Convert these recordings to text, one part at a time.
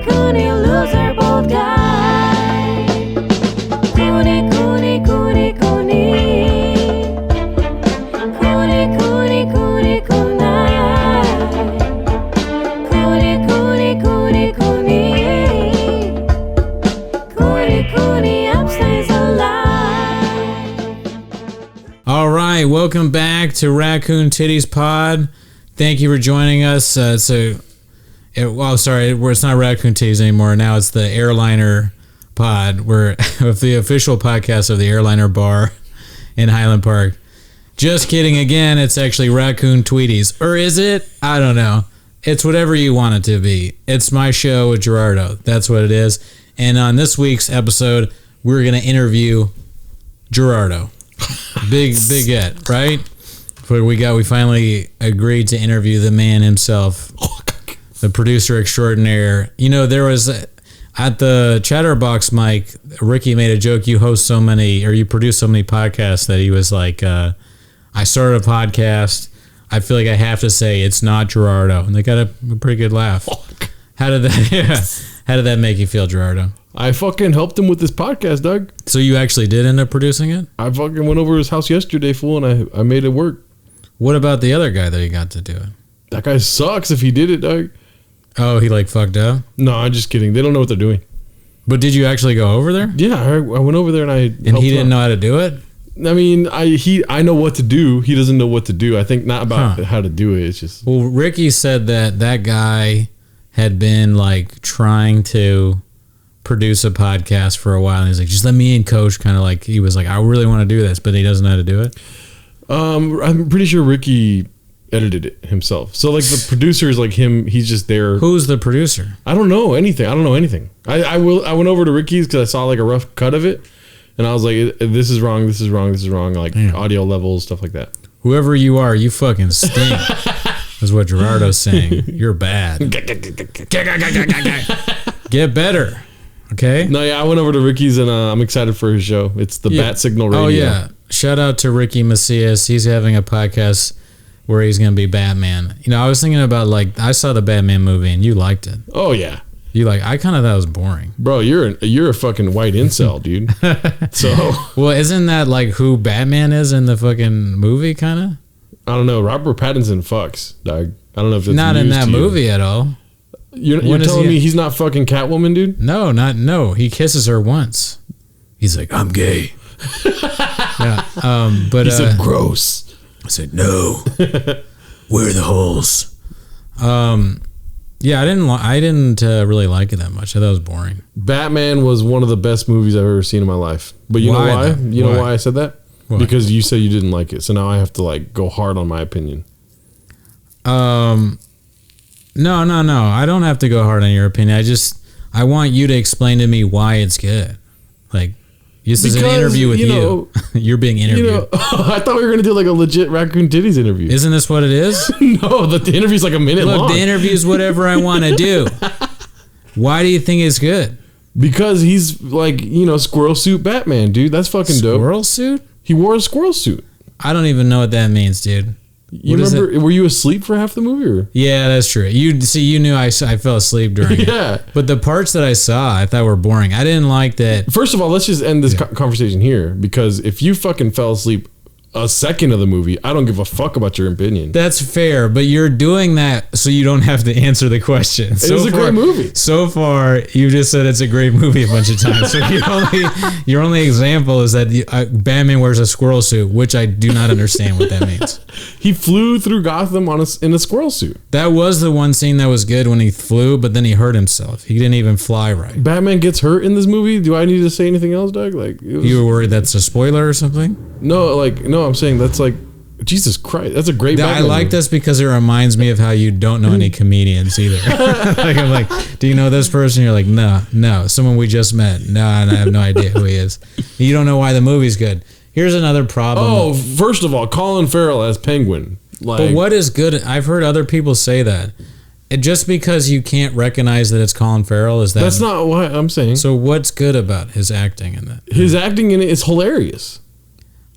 Cooney loser bald guy. Cooney, Cooney, Cooney, Cooney. Cooney, Cooney, Cooney, Cooney. Cooney, Cooney, Cooney, Cooney. Cooney, Cooney, upstays alive. All right, welcome back to Raccoon Titties Pod. Thank you for joining us. It's not Raccoon Titties anymore. Now it's the Airliner Pod. We're the official podcast of the Airliner Bar in Highland Park. Just kidding again. It's actually Raccoon Tweeties. Or is it? I don't know. It's whatever you want it to be. It's my show with Gerardo. That's what it is. And on this week's episode, we're going to interview Gerardo. Big get, right? We finally agreed to interview the man himself, the producer extraordinaire. You know, there was at the Chatterbox mic, Ricky made a joke. You produce so many podcasts that he was like, I started a podcast. I feel like I have to say it's not Gerardo, and they got a pretty good laugh. How did that make you feel, Gerardo? I fucking helped him with this podcast, Doug. So you actually did end up producing it? I fucking went over to his house yesterday, fool, and I made it work. What about the other guy that you got to do it? That guy sucks if he did it, Doug. Oh, he like fucked up? No, I'm just kidding. They don't know what they're doing. But did you actually go over there? Yeah, I went over there and I helped And he didn't know how to do it? I mean, I know what to do. He doesn't know what to do. I think not about how to do it. It's just... Well, Ricky said that guy had been like trying to produce a podcast for a while, and he's like, just let me in, coach. Kind of like, he was like, I really want to do this, but he doesn't know how to do it. I'm pretty sure Ricky edited it himself. So like the producer is like him. He's just there. Who's the producer? I don't know anything. I went over to Ricky's because I saw like a rough cut of it, and I was like, this is wrong. This is wrong. This is wrong. Like audio levels, stuff like that. Whoever you are, you fucking stink. Is what Gerardo's saying. You're bad. Get better. Okay. No, yeah, I went over to Ricky's and I'm excited for his show. It's the Bat Signal Radio. Oh yeah. Shout out to Ricky Macias. He's having a podcast where he's gonna be Batman. You know, I was thinking about like I saw the Batman movie and you liked it. Oh yeah. I kind of thought it was boring. Bro, you're a fucking white incel, dude. So well, isn't that like who Batman is in the fucking movie? Kind of. I don't know. Robert Pattinson fucks, dog. I don't know if it's not in that movie at all. You're telling me he's not fucking Catwoman, dude? No. He kisses her once. He's like, I'm gay. Yeah. But he said gross. I said no. Where are the holes? Yeah, I didn't really like it that much. I thought it was boring. Batman was one of the best movies I've ever seen in my life. But you know why? You know why I said that? Why? Because you said you didn't like it. So now I have to like go hard on my opinion. No. I don't have to go hard on your opinion. I want you to explain to me why it's good. Like, this is an interview with you. You're being interviewed. I thought we were going to do like a legit Raccoon Titties interview. Isn't this what it is? No, the interview's like a minute long. Look, the interview's whatever I want to do. Why do you think it's good? Because he's like, squirrel suit Batman, dude. That's fucking dope. Squirrel suit? He wore a squirrel suit. I don't even know what that means, dude. You remember? Were you asleep for half the movie? Or? Yeah, that's true. You knew I fell asleep during it. Yeah. But the parts that I saw, I thought were boring. I didn't like that. First of all, let's just end this conversation here, because if you fucking fell asleep a second of the movie, I don't give a fuck about your opinion. That's fair, but you're doing that so you don't have to answer the question. It was a great movie. So far, you just said it's a great movie a bunch of times. So your only example is that Batman wears a squirrel suit, which I do not understand what that means. He flew through Gotham in a squirrel suit. That was the one scene that was good when he flew, but then he hurt himself. He didn't even fly right. Batman gets hurt in this movie. Do I need to say anything else, Doug? You were worried that's a spoiler or something? No, I'm saying that's like, Jesus Christ, that's a great Batman I like movie. this because it reminds me of how you don't know any comedians either. I'm like, do you know this person? You're like, no, someone we just met. No, and I have no idea who he is. You don't know why the movie's good. Here's another problem. Oh, first of all, Colin Farrell as Penguin. But what is good? I've heard other people say that. Just because you can't recognize that it's Colin Farrell, is that... That's not what I'm saying. So what's good about his acting in that? His acting in it is hilarious.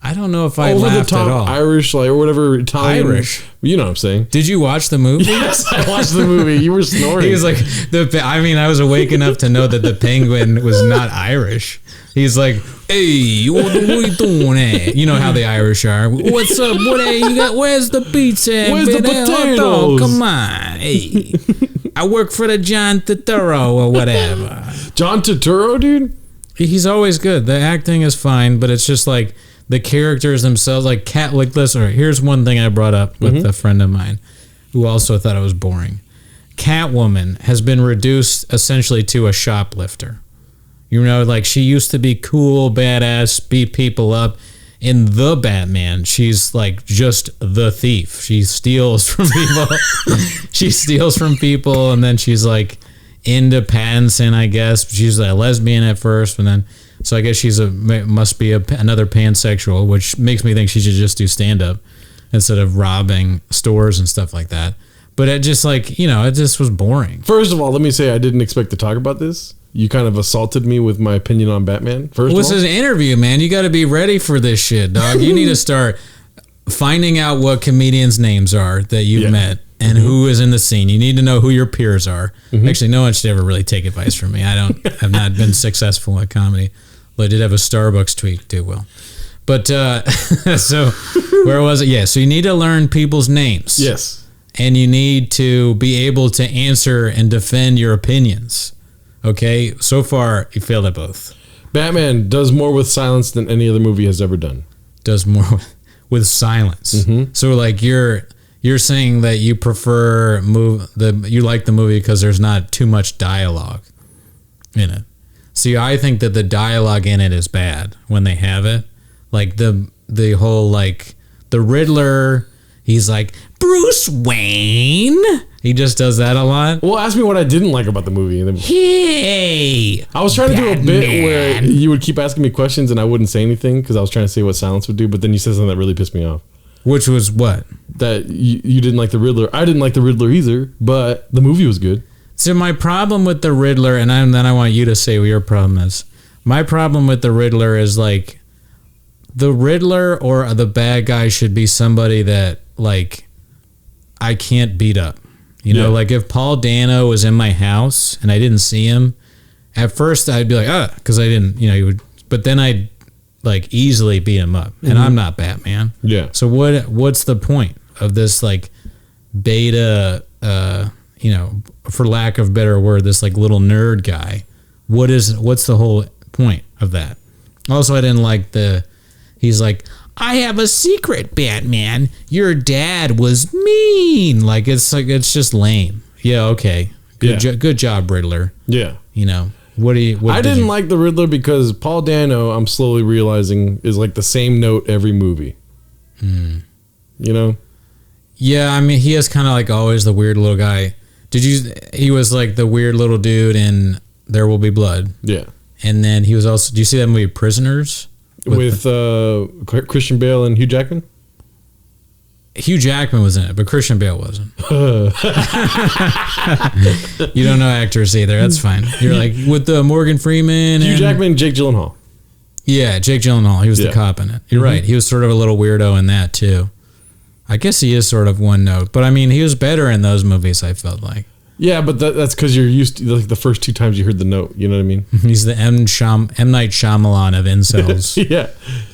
I don't know if I Over the laughed at all. top Irish, like, or whatever, Italian. Irish. You know what I'm saying. Did you watch the movie? Yes, I watched the movie. You were snoring. He was like, I was awake enough to know that the penguin was not Irish. He's like, hey, what are you doing? You know how the Irish are. What's up? Where's the pizza? Where's the potatoes? Oh, come on. Hey, I work for the John Turturro or whatever. John Turturro, dude? He's always good. The acting is fine, but it's just like the characters themselves, like listen, here's one thing I brought up with a friend of mine who also thought it was boring. Catwoman has been reduced essentially to a shoplifter. You know, like she used to be cool, badass, beat people up. In the Batman, she's like just the thief. She steals from people. She steals from people, and then she's like into Pattinson, I guess. She's a lesbian at first, and then so I guess must be another pansexual, which makes me think she should just do stand up instead of robbing stores and stuff like that. But it just like, you know, it just was boring. First of all, let me say I didn't expect to talk about this. You kind of assaulted me with my opinion on Batman. This is an interview, man. You got to be ready for this shit, dog. You need to start finding out what comedians' names are that you've met and who is in the scene. You need to know who your peers are. Actually, no one should ever really take advice from me. I've not been successful at comedy. But I did have a Starbucks tweet do well. But so where was it? Yeah, so you need to learn people's names. Yes. And you need to be able to answer and defend your opinions. Okay, so far you failed at both. Batman does more with silence than any other movie has ever done. Does more with silence. So like you're saying that you prefer you like the movie because there's not too much dialogue in it. See, I think that the dialogue in it is bad when they have it. Like the whole like the Riddler, he's like Bruce Wayne. He just does that a lot. Well, ask me what I didn't like about the movie. Hey, I was trying to do a bit where you would keep asking me questions and I wouldn't say anything because I was trying to say what silence would do. But then you said something that really pissed me off. Which was what? That you didn't like the Riddler. I didn't like the Riddler either, but the movie was good. So my problem with the Riddler, and then I want you to say what your problem is. My problem with the Riddler is like the Riddler or the bad guy should be somebody that like I can't beat up. You know, like if Paul Dano was in my house and I didn't see him, at first I'd be like, because I didn't, you know, he would, but then I'd like easily beat him up, and I'm not Batman. Yeah. So what's the point of this like beta, you know, for lack of a better word, this like little nerd guy? What's the whole point of that? Also, I didn't like he's like, I have a secret, Batman. Your dad was mean. Like it's just lame. Yeah, okay. Good job, Riddler. Yeah. You know, I didn't like the Riddler because Paul Dano, I'm slowly realizing, is like the same note every movie. You know? Yeah, I mean, he is kind of like always the weird little guy. He was like the weird little dude in There Will Be Blood. Yeah. And then he was also, do you see that movie Prisoners? With Christian Bale and Hugh Jackman? Hugh Jackman was in it, but Christian Bale wasn't. You don't know actors either. That's fine. You're like, with Morgan Freeman. Hugh Jackman, Jake Gyllenhaal. Yeah, Jake Gyllenhaal. He was the cop in it. You're right. He was sort of a little weirdo in that, too. I guess he is sort of one note. But, I mean, he was better in those movies, I felt like. Yeah, but that's because you're used to like the first two times you heard the note. You know what I mean? He's the M. Night Shyamalan of incels. Yeah.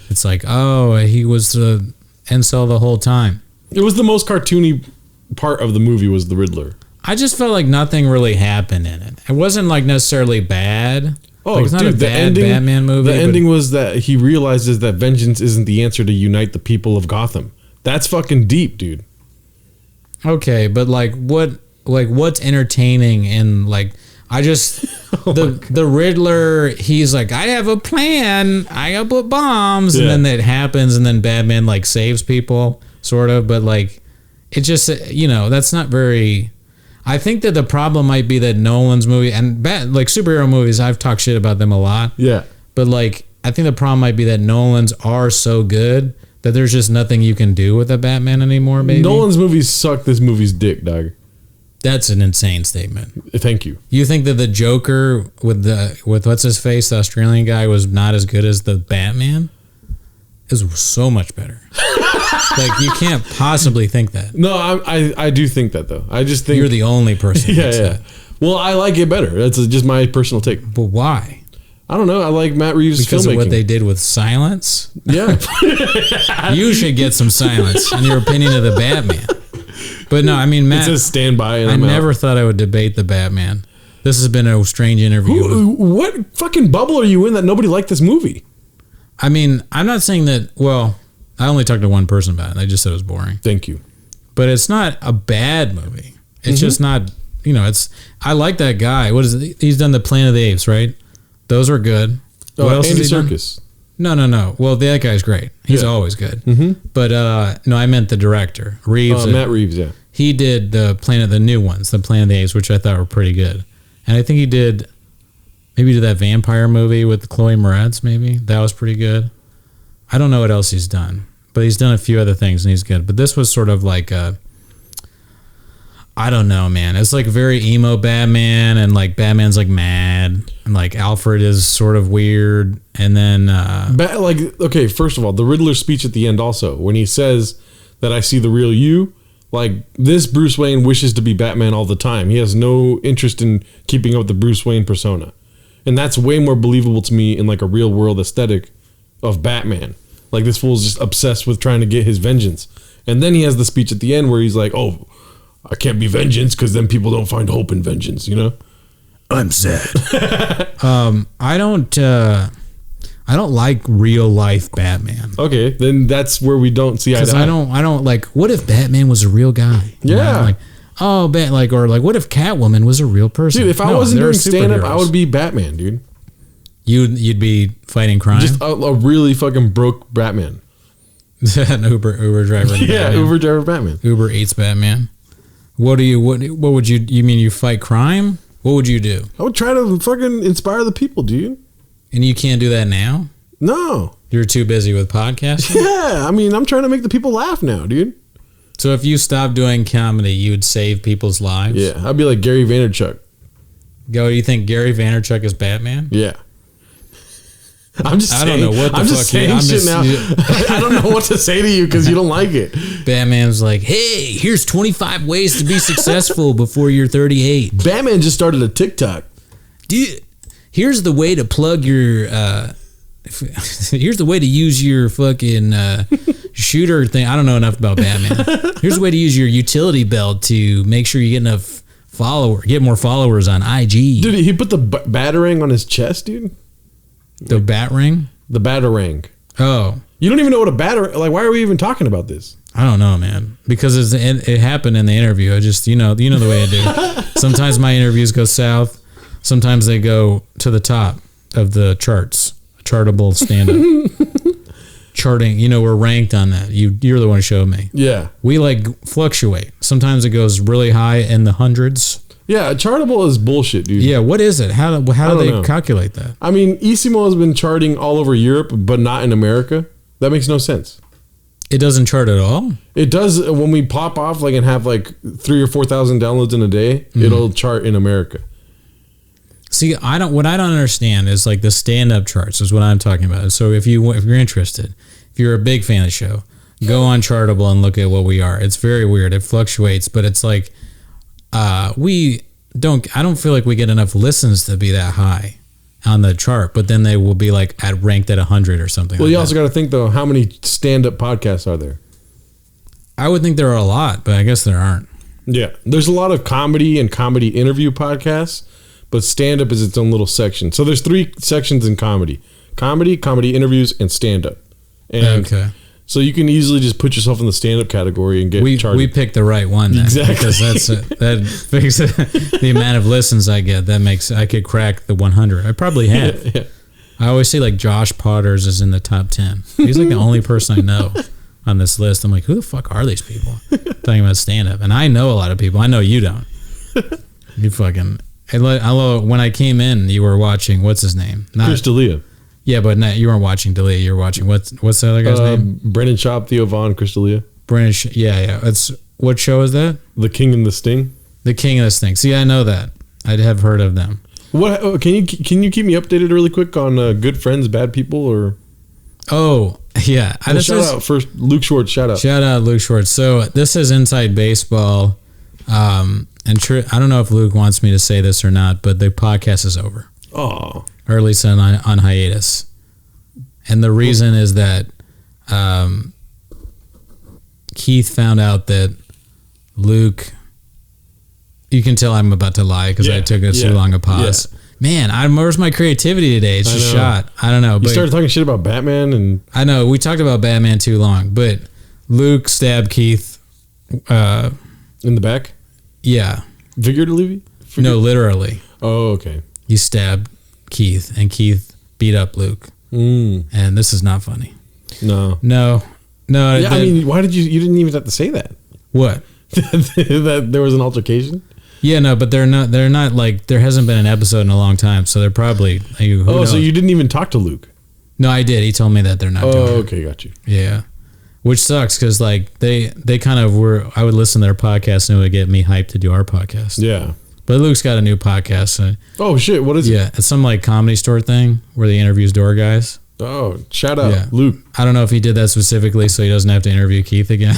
It's like, oh, he was the incel the whole time. It was the most cartoony part of the movie was the Riddler. I just felt like nothing really happened in it. It wasn't like necessarily bad. Oh, like, it's not a bad Batman movie. The ending was that he realizes that vengeance isn't the answer to unite the people of Gotham. That's fucking deep, dude. Okay, but like what's entertaining and like I just the Riddler, he's like, I have a plan, I gotta put bombs, and then it happens, and then Batman like saves people, sort of, but like it just, you know, that's not very. I think that the problem might be that Nolan's movie and like superhero movies, I've talked shit about them a lot. Yeah. But like I think the problem might be that Nolan's are so good that there's just nothing you can do with a Batman anymore, maybe. Nolan's movies suck this movie's dick, dog. That's an insane statement. Thank you. You think that the Joker with what's his face, the Australian guy, was not as good as the Batman? is so much better. Like, you can't possibly think that. No, I do think that, though. I just think... You're the only person who thinks that. Well, I like it better. That's just my personal take. But why? I don't know. I like Matt Reeves' Because filmmaking. of what they did with silence? Yeah. You should get some silence in your opinion of the Batman. But no, I mean, Matt... It says stand by and I I'm never out. thought I would debate the Batman. This has been a strange interview. What fucking bubble are you in that nobody liked this movie? I mean, I'm not saying that... Well, I only talked to one person about it. And they just said it was boring. Thank you. But it's not a bad movie. It's just not... You know, it's... I like that guy. What is it? He's done the Planet of the Apes, right? Those were good. What else Andy has he done? Serkis. No. Well, that guy's great. He's always good. But no, I meant the director, Reeves. Matt Reeves, yeah. He did the new ones, the Planet of the Apes, which I thought were pretty good. And I think he did that vampire movie with Chloe Moretz. Maybe that was pretty good. I don't know what else he's done, but he's done a few other things and he's good. But this was sort of like I don't know, man. It's like very emo Batman, and like Batman's like mad, and like Alfred is sort of weird, and then okay, first of all, the Riddler speech at the end also, when he says that I see the real you, like this Bruce Wayne wishes to be Batman all the time. He has no interest in keeping up with the Bruce Wayne persona. And that's way more believable to me in like a real world aesthetic of Batman. Like this fool's just obsessed with trying to get his vengeance. And then he has the speech at the end where he's like, oh, I can't be vengeance because then people don't find hope in vengeance, you know? I'm sad. I don't like real life Batman. Okay, then that's where we don't see eye to Because eye. I don't like, what if Batman was a real guy? You know, Yeah. like, oh, what if Catwoman was a real person? Dude, if I No, wasn't they're doing stand-up, I superheroes. would be Batman, dude. You'd be fighting crime? Just a really fucking broke Batman. An Uber driver. Yeah, Batman. Uber driver Batman. Uber Eats Batman. What would you mean? You fight crime? What would you do? I would try to fucking inspire the people, dude. And you can't do that now? No. You're too busy with podcasting? Yeah, I mean, I'm trying to make the people laugh now, dude. So if you stopped doing comedy, you would save people's lives? Yeah, I'd be like Gary Vaynerchuk. You think Gary Vaynerchuk is Batman? Yeah. I'm just I saying. don't know what the I'm fuck just saying shit now. I don't know what to say to you because you don't like it. Batman's like, hey, here's 25 ways to be successful before you're 38. Batman just started a TikTok. Here's the way to plug your... here's the way to use your fucking shooter thing. I don't know enough about Batman. Here's the way to use your utility belt to make sure you get more followers on IG. Dude, he put the batarang on his chest, dude. The bat ring? The batarang. Oh. You don't even know what a batarang... Like, why are we even talking about this? I don't know, man. Because it happened in the interview. I just, you know the way I do. Sometimes my interviews go south. Sometimes they go to the top of the charts. Chartable stand-up. Charting, we're ranked on that. You're the one who showed me. Yeah. We fluctuate. Sometimes it goes really high in the hundreds. Yeah, Chartable is bullshit, dude. Yeah, what is it? How do they calculate that? I mean, Isimo has been charting all over Europe, but not in America. That makes no sense. It doesn't chart at all? It does when we pop off and have 3,000 or 4,000 downloads in a day, it'll chart in America. See, what I don't understand is the stand-up charts is what I'm talking about. So if you're interested, if you're a big fan of the show, go on Chartable and look at what we are. It's very weird. It fluctuates, but it's I don't feel like we get enough listens to be that high on the chart, but then they will be ranked at 100 or something. Well, you also got to think though, how many stand-up podcasts are there? I would think there are a lot, but I guess there aren't. Yeah, there's a lot of comedy and comedy interview podcasts, but stand-up is its own little section. So there's 3 sections in comedy: comedy interviews, and stand-up. And okay. So you can easily just put yourself in the stand-up category and get charted. We picked the right one then, exactly, because that fixes the amount of listens I get. That makes I could crack the 100. I probably have. Yeah. I always say Josh Potters is in the top 10. He's the only person I know on this list. I'm like, who the fuck are these people talking about stand-up? And I know a lot of people. I know you don't. You fucking. When I came in, you were watching what's his name? Chris D'Elia. Yeah, but you weren't watching D'Elia. You were watching what's the other guy's name? Brendan Schaub, Theo Vaughn, Chris D'Elia. Yeah. What show is that? The King and the Sting. The King and the Sting. See, I know that. I have heard of them. What can you keep me updated really quick on Good Friends, Bad People, or? Oh, Yeah. Well, shout out first, Luke Schwartz. Shout out Luke Schwartz. So this is Inside Baseball. And I don't know if Luke wants me to say this or not, but the podcast is over. Oh. Or at least on hiatus. And the reason is that Keith found out that Luke... You can tell I'm about to lie because I took too long a pause. Yeah. Man, where's my creativity today? It's just shot. I don't know. You started talking shit about Batman and... I know. We talked about Batman too long, but Luke stabbed Keith... in the back? Yeah. Figuratively? No, literally. Oh, okay. He stabbed Keith, and Keith beat up Luke. And this is not funny. No. Yeah, I mean, why did you didn't even have to say that. What? That there was an altercation? Yeah, no, but they're not like, there hasn't been an episode in a long time, so they're probably... Who knows? So you didn't even talk to Luke? No, I did. He told me that they're not doing it. Oh, okay, got you. Yeah. Which sucks, because like, they kind of were... I would listen to their podcast, and it would get me hyped to do our podcast. Yeah. But Luke's got a new podcast. Oh, shit, what is it? Yeah, it's some like Comedy Store thing, where he interviews door guys. Oh, shout out, Luke. I don't know if he did that specifically so he doesn't have to interview Keith again.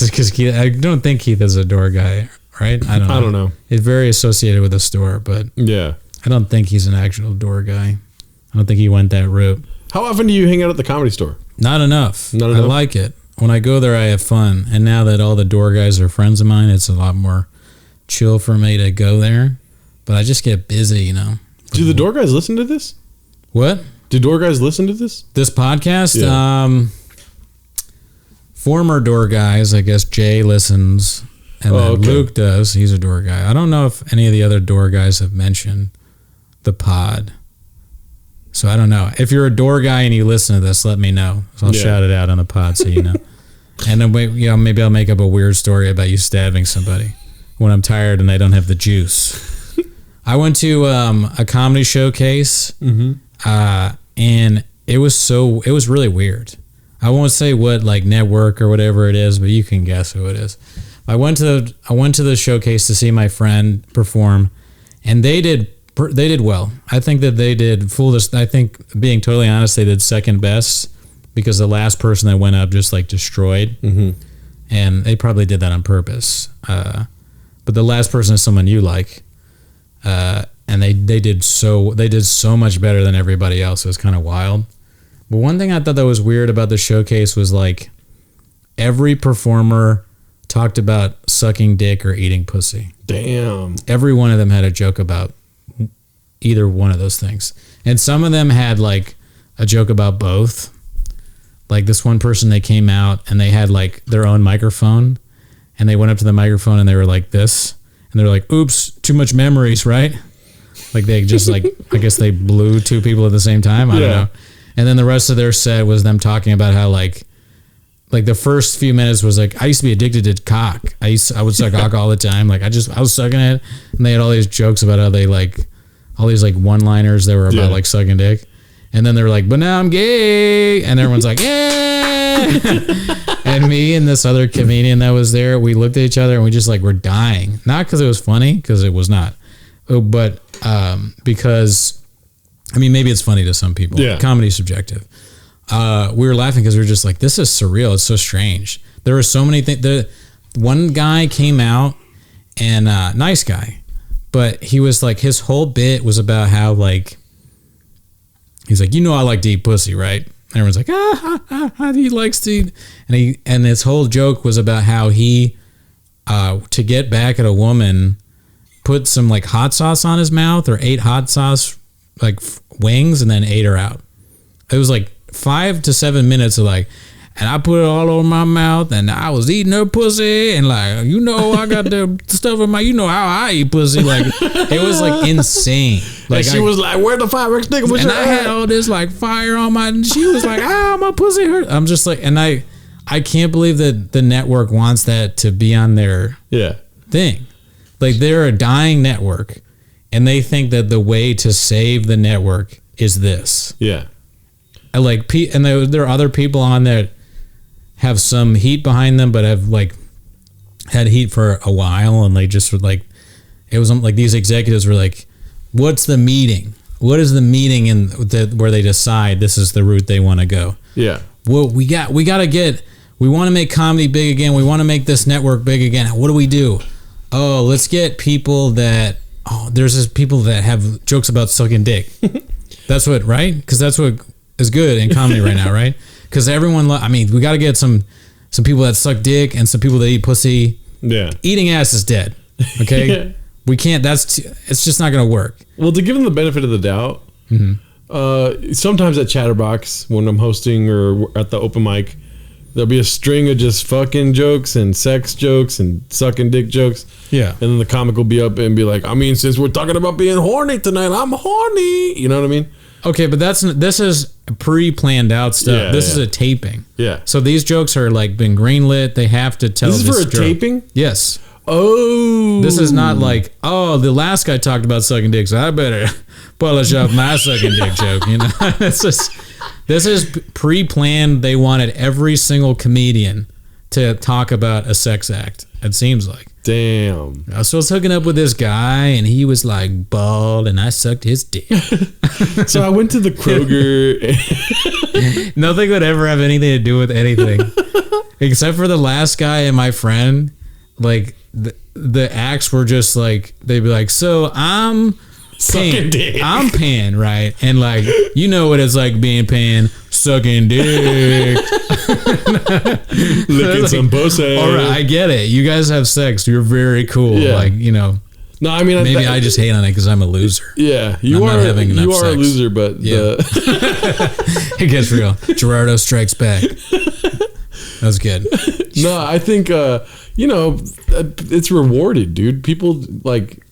Because I don't think Keith is a door guy, right? I don't know. It's very associated with the store, but yeah, I don't think he's an actual door guy. I don't think he went that route. How often do you hang out at the Comedy Store? Not enough. Not enough? I like it. When I go there, I have fun. And now that all the door guys are friends of mine, it's a lot more chill for me to go there. But I just get busy, you know. Do the door guys listen to this? What? Do door guys listen to this? This podcast? Yeah. Former door guys, I guess Jay listens. And then Luke does. He's a door guy. I don't know if any of the other door guys have mentioned the pod. So I don't know. If you're a door guy and you listen to this, let me know. So I'll shout it out on the pod so you know. And then maybe I'll make up a weird story about you stabbing somebody when I'm tired and I don't have the juice. I went to a comedy showcase, and it was really weird. I won't say what like network or whatever it is, but you can guess who it is. I went to the showcase to see my friend perform, and they did well. I think that they did I think, being totally honest, they did second best because the last person that went up just like destroyed, and they probably did that on purpose. But the last person is someone you like. And they did so much better than everybody else. It was kind of wild. But one thing I thought that was weird about the showcase was like every performer talked about sucking dick or eating pussy. Damn. Every one of them had a joke about either one of those things. And some of them had like a joke about both. Like this one person, they came out and they had like their own microphone, and they went up to the microphone and they were like this. And they're like, oops, too much memories, right? Like they just like, I guess they blew two people at the same time. I don't know. And then the rest of their set was them talking about how like the first few minutes was like, I used to be addicted to cock. I would suck cock all the time. Like I was sucking it. And they had all these jokes about how they like, all these like one-liners that were about like sucking dick. And then they were like, but now I'm gay. And everyone's like, yeah. And me and this other comedian that was there, we looked at each other and we just like were dying. Not because it was funny, because it was not. But because, I mean, maybe it's funny to some people. Yeah. Comedy's subjective. We were laughing because we were just like, this is surreal. It's so strange. There were so many things. One guy came out and nice guy, but he was like, his whole bit was about how like, he's like, I like to eat pussy, right? And everyone's like, he likes to eat. And his whole joke was about how he, to get back at a woman, put some like hot sauce on his mouth or ate hot sauce like wings and then ate her out. It was like 5 to 7 minutes of like, and I put it all over my mouth and I was eating her pussy and like, I got the stuff in my, how I eat pussy. Like it was like insane. Like and she was like, where the fire nigga was and I had all this like fire on my, and she was like, my pussy hurt. I'm just like, and I can't believe that the network wants that to be on their thing. Like they're a dying network and they think that the way to save the network is this. Yeah. And like, and there are other people on that have some heat behind them, but have like had heat for a while, and they just were like, it was like these executives were like, what's the meeting? What is the meeting where they decide this is the route they want to go? Yeah. Well, we want to make comedy big again. We want to make this network big again. What do we do? Oh, let's get people there's this people that have jokes about sucking dick. That's what, right? Because that's what is good in comedy right now, right? Because everyone, we got to get some people that suck dick and some people that eat pussy. Yeah. Eating ass is dead. Okay. Yeah. We can't. It's just not going to work. Well, to give them the benefit of the doubt, sometimes at Chatterbox when I'm hosting or at the open mic, there'll be a string of just fucking jokes and sex jokes and sucking dick jokes. Yeah. And then the comic will be up and be like, since we're talking about being horny tonight, I'm horny. You know what I mean? Okay, but this is pre-planned out stuff. Yeah, this is a taping. Yeah. So these jokes are been greenlit. They have to tell This is for a joke. taping? Yes. Oh. This is not like, the last guy talked about sucking dick, so I better polish up my sucking dick joke. You know, this is pre-planned. They wanted every single comedian to talk about a sex act. It seems like. Damn. So I was hooking up with this guy, and he was like bald, and I sucked his dick. So I went to the Kroger. Nothing would ever have anything to do with anything, except for the last guy and my friend. Like the acts were just like, they'd be like, so I'm Sucking dick. I'm Pan, right? And like, you know what it's like being Pan, sucking dick. Licking some pussy. All right, I get it. You guys have sex. You're very cool. Yeah. Like, you know. No, I mean, Maybe I just hate on it because I'm a loser. Yeah, I'm not having enough a sex. loser, but It gets real. Gerardo strikes back. That was good. No, I think it's rewarded, dude. People like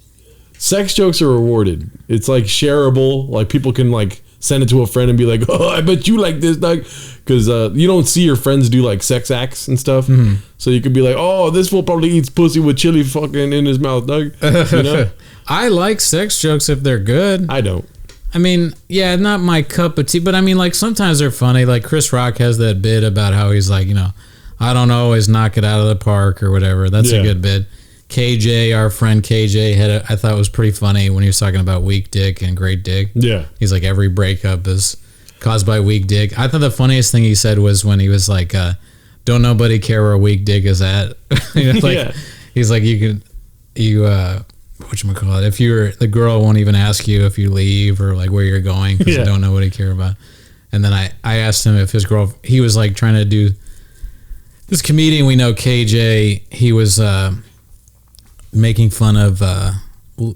sex jokes are rewarded. It's like shareable. Like people can like send it to a friend and be like, "Oh, I bet you like this, dog," because you don't see your friends do like sex acts and stuff. Mm-hmm. So you could be like, "Oh, this fool probably eats pussy with chili fucking in his mouth, dog." You know? I like sex jokes if they're good. I don't. I mean, yeah, not my cup of tea, but I mean, like sometimes they're funny. Like Chris Rock has that bit about how he's like, I don't always knock it out of the park or whatever. That's a good bit. KJ, our friend KJ, I thought was pretty funny when he was talking about weak dick and great dick. Yeah. He's like, every breakup is caused by weak dick. I thought the funniest thing he said was when he was like, don't nobody care where a weak dick is at. He's like, whatchamacallit, if the girl won't even ask you if you leave or like where you're going because they don't know what he care about. And then I asked him if his girl, he was like trying to do, this comedian we know, KJ, he was making fun of,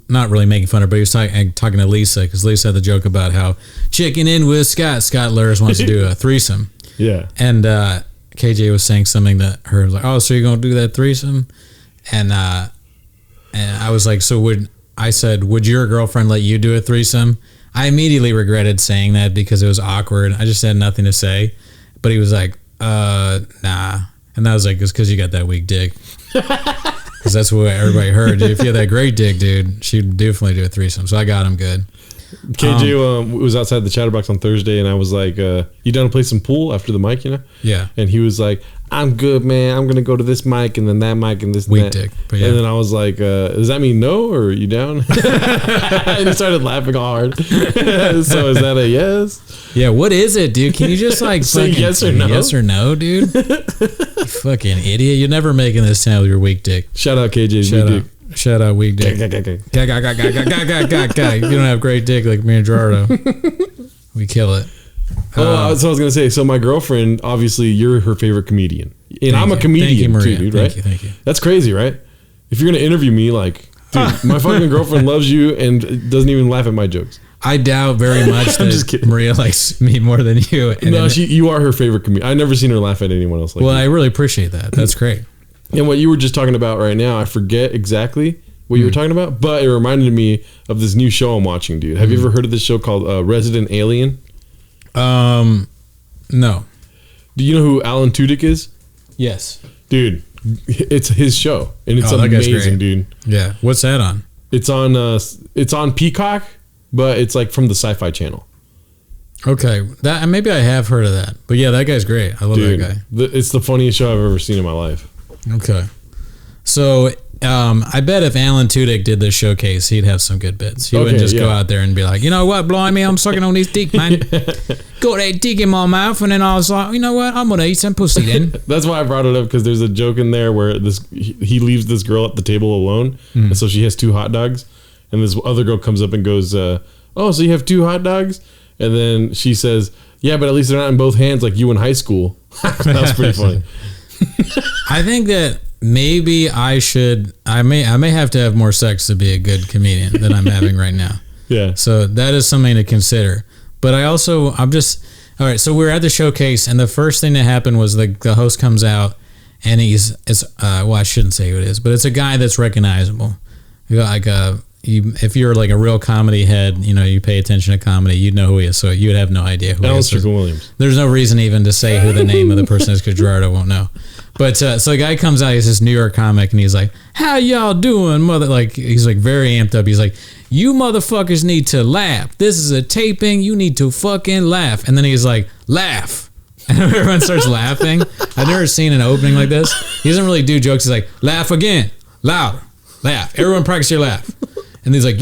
not really making fun of, but he was talking to Lisa because Lisa had the joke about how checking in with Scott Lurs wants to do a threesome. Yeah. And KJ was saying something to her like, oh, so you're going to do that threesome? And I was like, would your girlfriend let you do a threesome? I immediately regretted saying that because it was awkward. I just had nothing to say. But he was like, nah. And I was like, it's because you got that weak dick. Because that's what everybody heard. If you had that great dick, dude, she'd definitely do a threesome. So I got him good. KJ was outside the Chatterbox on Thursday, and I was like, you down to play some pool after the mic, Yeah. And he was like, I'm good, man. I'm going to go to this mic and then that mic and this and weak that. Dick. But yeah. And then I was like, does that mean no, or are you down? And he started laughing hard. So is that a yes? Yeah, what is it, dude? Can you just like say yes or no? Yes or no, dude? You fucking idiot. You're never making this sound with your weak dick. Shout out KJ's weak dick. Shout out weak dick. You don't have great dick like me and Gerardo. We kill it. So I was gonna say. So my girlfriend, obviously, you're her favorite comedian, and I'm a comedian too, dude. Right? Thank you. That's crazy, right? If you're gonna interview me, like, dude, my fucking girlfriend loves you and doesn't even laugh at my jokes. I doubt very much that Maria likes me more than you. And no, you are her favorite comedian. I've never seen her laugh at anyone else. Well, I really appreciate that. That's great. And what you were just talking about right now, I forget exactly what you were talking about, but it reminded me of this new show I'm watching, dude. Have you ever heard of this show called Resident Alien? No. Do you know who Alan Tudyk is? Yes. Dude, it's his show, and it's amazing, dude. Yeah. What's that on? It's on Peacock, but it's like from the Sci-Fi Channel. Okay, that maybe I have heard of that, but yeah, that guy's great. I love that guy. It's the funniest show I've ever seen in my life. Okay, so I bet if Alan Tudyk did this showcase, he'd have some good bits. He wouldn't just go out there and be like, you know what, blimey, I'm sucking on this dick, man. Got that dick in my mouth, and then I was like, you know what, I'm gonna eat some pussy then. That's why I brought it up, because there's a joke in there where he leaves this girl at the table alone, and so she has 2 hot dogs, and this other girl comes up and goes, oh, so you have 2 hot dogs? And then she says, yeah, but at least they're not in both hands like you in high school. That was pretty funny. I think that maybe I may have to have more sex to be a good comedian than I'm having right now. Yeah. So that is something to consider. But all right, so we're at the showcase, and the first thing that happened was the host comes out, and I shouldn't say who it is, but it's a guy that's recognizable. If you're like a real comedy head, you pay attention to comedy, you'd know who he is, so you'd have no idea who he is. Strickland Williams. There's no reason even to say who the name of the person is, because Gerardo won't know. But so the guy comes out, he's this New York comic, and he's like, how y'all doing, mother? Like, he's like very amped up. He's like, you motherfuckers need to laugh. This is a taping. You need to fucking laugh. And then he's like, laugh. And everyone starts laughing. I've never seen an opening like this. He doesn't really do jokes. He's like, laugh again. Louder. Laugh. Everyone practice your laugh. And he's like,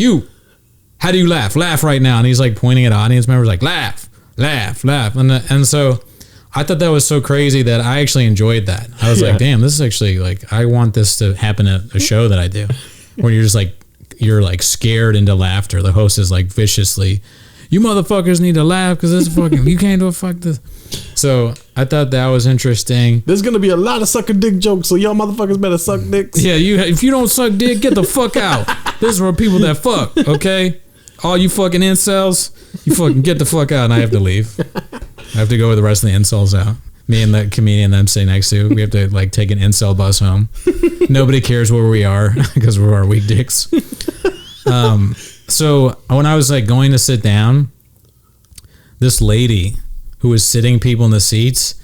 how do you laugh? Laugh right now. And he's like pointing at audience members like, laugh, laugh, laugh. And so I thought that was so crazy that I actually enjoyed that. I was like, damn, this is actually like, I want this to happen at a show that I do, where you're like scared into laughter. The host is like viciously, you motherfuckers need to laugh because this is fucking, you can't do a fuck this. So I thought that was interesting. There's going to be a lot of sucker dick jokes, so y'all motherfuckers better suck dicks. Yeah, if you don't suck dick, get the fuck out. This is for people that fuck, okay? All you fucking incels, you fucking get the fuck out, and I have to leave. I have to go with the rest of the incels out. Me and the comedian that I'm sitting next to, we have to like take an incel bus home. Nobody cares where we are because we're weak dicks. So when I was like going to sit down, this lady who was sitting people in the seats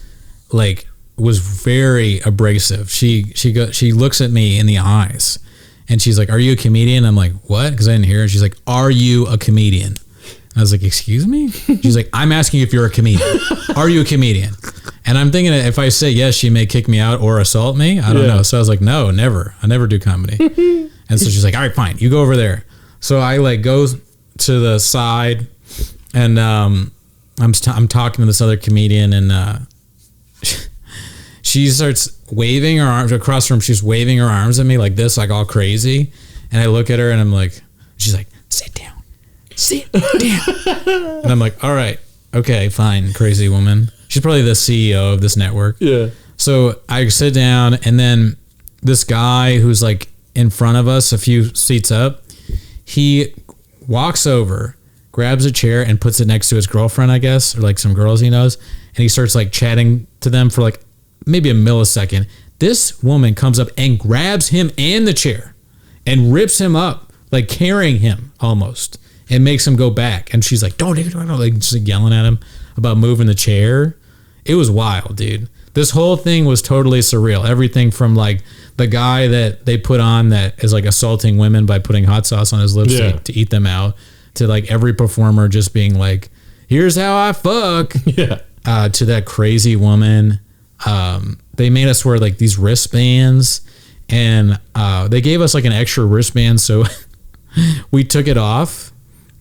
like was very abrasive. She looks at me in the eyes and she's like, are you a comedian? I'm like, what? Because I didn't hear her. She's like, are you a comedian? I was like, excuse me? She's like, I'm asking if you're a comedian. Are you a comedian? And I'm thinking that if I say yes, she may kick me out or assault me. I don't know. So I was like, no, never. I never do comedy. And so she's like, all right, fine. You go over there. So I like go to the side and I'm talking to this other comedian and she starts waving her arms across from. She's waving her arms at me like this, like all crazy. And I look at her and I'm like, she's like, sit down. Sit down. And I'm like, all right, okay, fine, crazy woman. She's probably the CEO of this network. Yeah. So I sit down, and then this guy who's like in front of us, a few seats up, he walks over, grabs a chair, and puts it next to his girlfriend, I guess, or like some girls he knows, and he starts like chatting to them for like maybe a millisecond. This woman comes up and grabs him and the chair and rips him up, like carrying him almost. And makes him go back. And she's like, don't, like just like yelling at him about moving the chair. It was wild, dude. This whole thing was totally surreal. Everything from like the guy that they put on that is like assaulting women by putting hot sauce on his lips to eat them out, to like every performer just being like, here's how I fuck. Yeah. To that crazy woman. They made us wear like these wristbands, and they gave us like an extra wristband. So we took it off.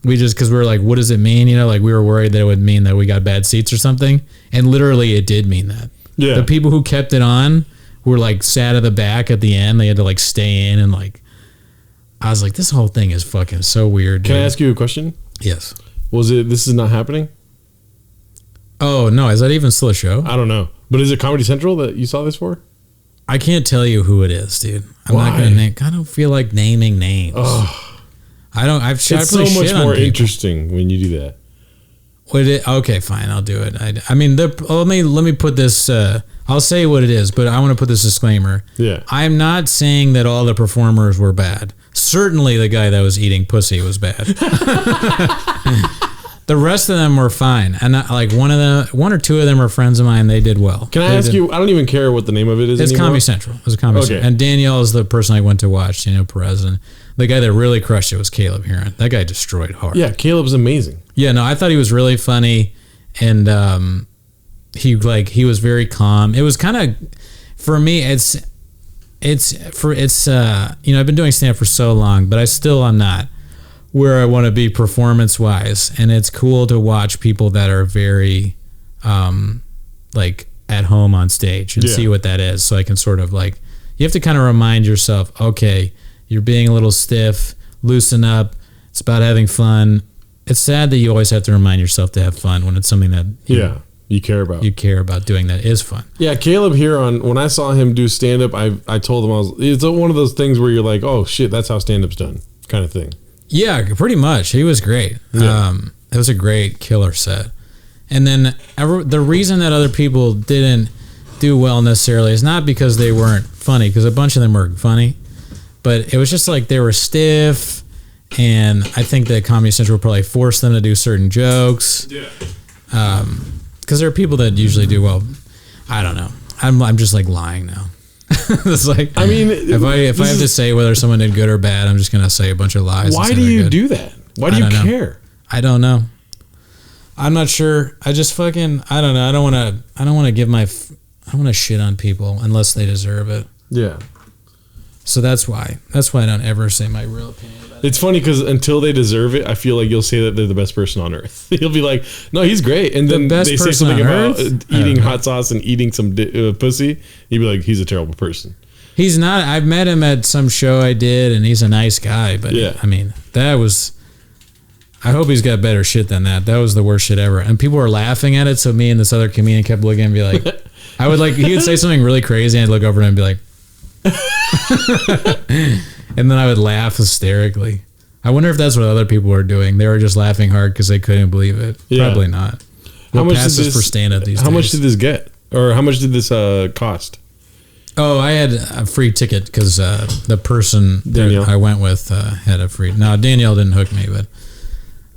Because we were like, what does it mean? Like we were worried that it would mean that we got bad seats or something. And literally it did mean that. Yeah. The people who kept it on were like sat at the back at the end. They had to like stay in and like, I was like, this whole thing is fucking so weird. Can I ask you a question? Yes. This is not happening? Oh, no. Is that even still a show? I don't know. But is it Comedy Central that you saw this for? I can't tell you who it is, dude. I'm not going to name. I don't feel like naming names. Oh. It's so much more interesting when you do that. Okay, fine, I'll do it. I mean, let me put this. I'll say what it is, but I want to put this disclaimer. Yeah, I'm not saying that all the performers were bad. Certainly, the guy that was eating pussy was bad. The rest of them were fine, and like one or two of them are friends of mine. They did well. Can I ask you? I don't even care what the name of it is. It's anymore. Comedy Central. It's Comedy Central. And Danielle is the person I went to watch. Perez, and the guy that really crushed it was Caleb Heron. That guy destroyed hard. Yeah, Caleb's amazing. Yeah, no, I thought he was really funny, and he was very calm. It was kind of, for me, I've been doing stand-up for so long, but I'm not where I want to be performance-wise, and it's cool to watch people that are very like at home on stage and see what that is. So I can sort of like, you have to kind of remind yourself, okay, you're being a little stiff, loosen up. It's about having fun. It's sad that you always have to remind yourself to have fun when it's something that you care about. You care about doing that is fun. Yeah, Caleb here when I saw him do stand up, I told him it's one of those things where you're like, oh shit, that's how stand up's done, kind of thing. Yeah, pretty much. He was great. Yeah. It was a great killer set. And then the reason that other people didn't do well necessarily is not because they weren't funny, because a bunch of them were funny, but it was just like they were stiff, and I think that Comedy Central probably forced them to do certain jokes. Yeah. Because there are people that usually do well. I don't know. I'm just like lying now. It's like, I mean, if I have to say whether someone did good or bad, I'm just gonna say a bunch of lies. Why do you do that? Why do you care? I don't know. I'm not sure. I just fucking, I don't know. I don't want to shit on people unless they deserve it. Yeah. So that's why I don't ever say my real opinion about it. It's funny because until they deserve it, I feel like you'll say that they're the best person on earth. You'll be like, no, he's great. And then they say something about eating hot sauce and eating some pussy. You'd be like, he's a terrible person. He's not. I've met him at some show I did, and he's a nice guy. But yeah. I mean, that was... I hope he's got better shit than that. That was the worst shit ever. And people were laughing at it, so me and this other comedian kept looking and be like... I would like... He would say something really crazy, and I'd look over at him and be like... and then I would laugh hysterically. I wonder if that's what other people were doing. They were just laughing hard because they couldn't believe it. Yeah. Probably not. How much passes for stand-up these days? How much did this get? Or how much did this cost? Oh, I had a free ticket because the person that I went with had a free... No, Danielle didn't hook me, but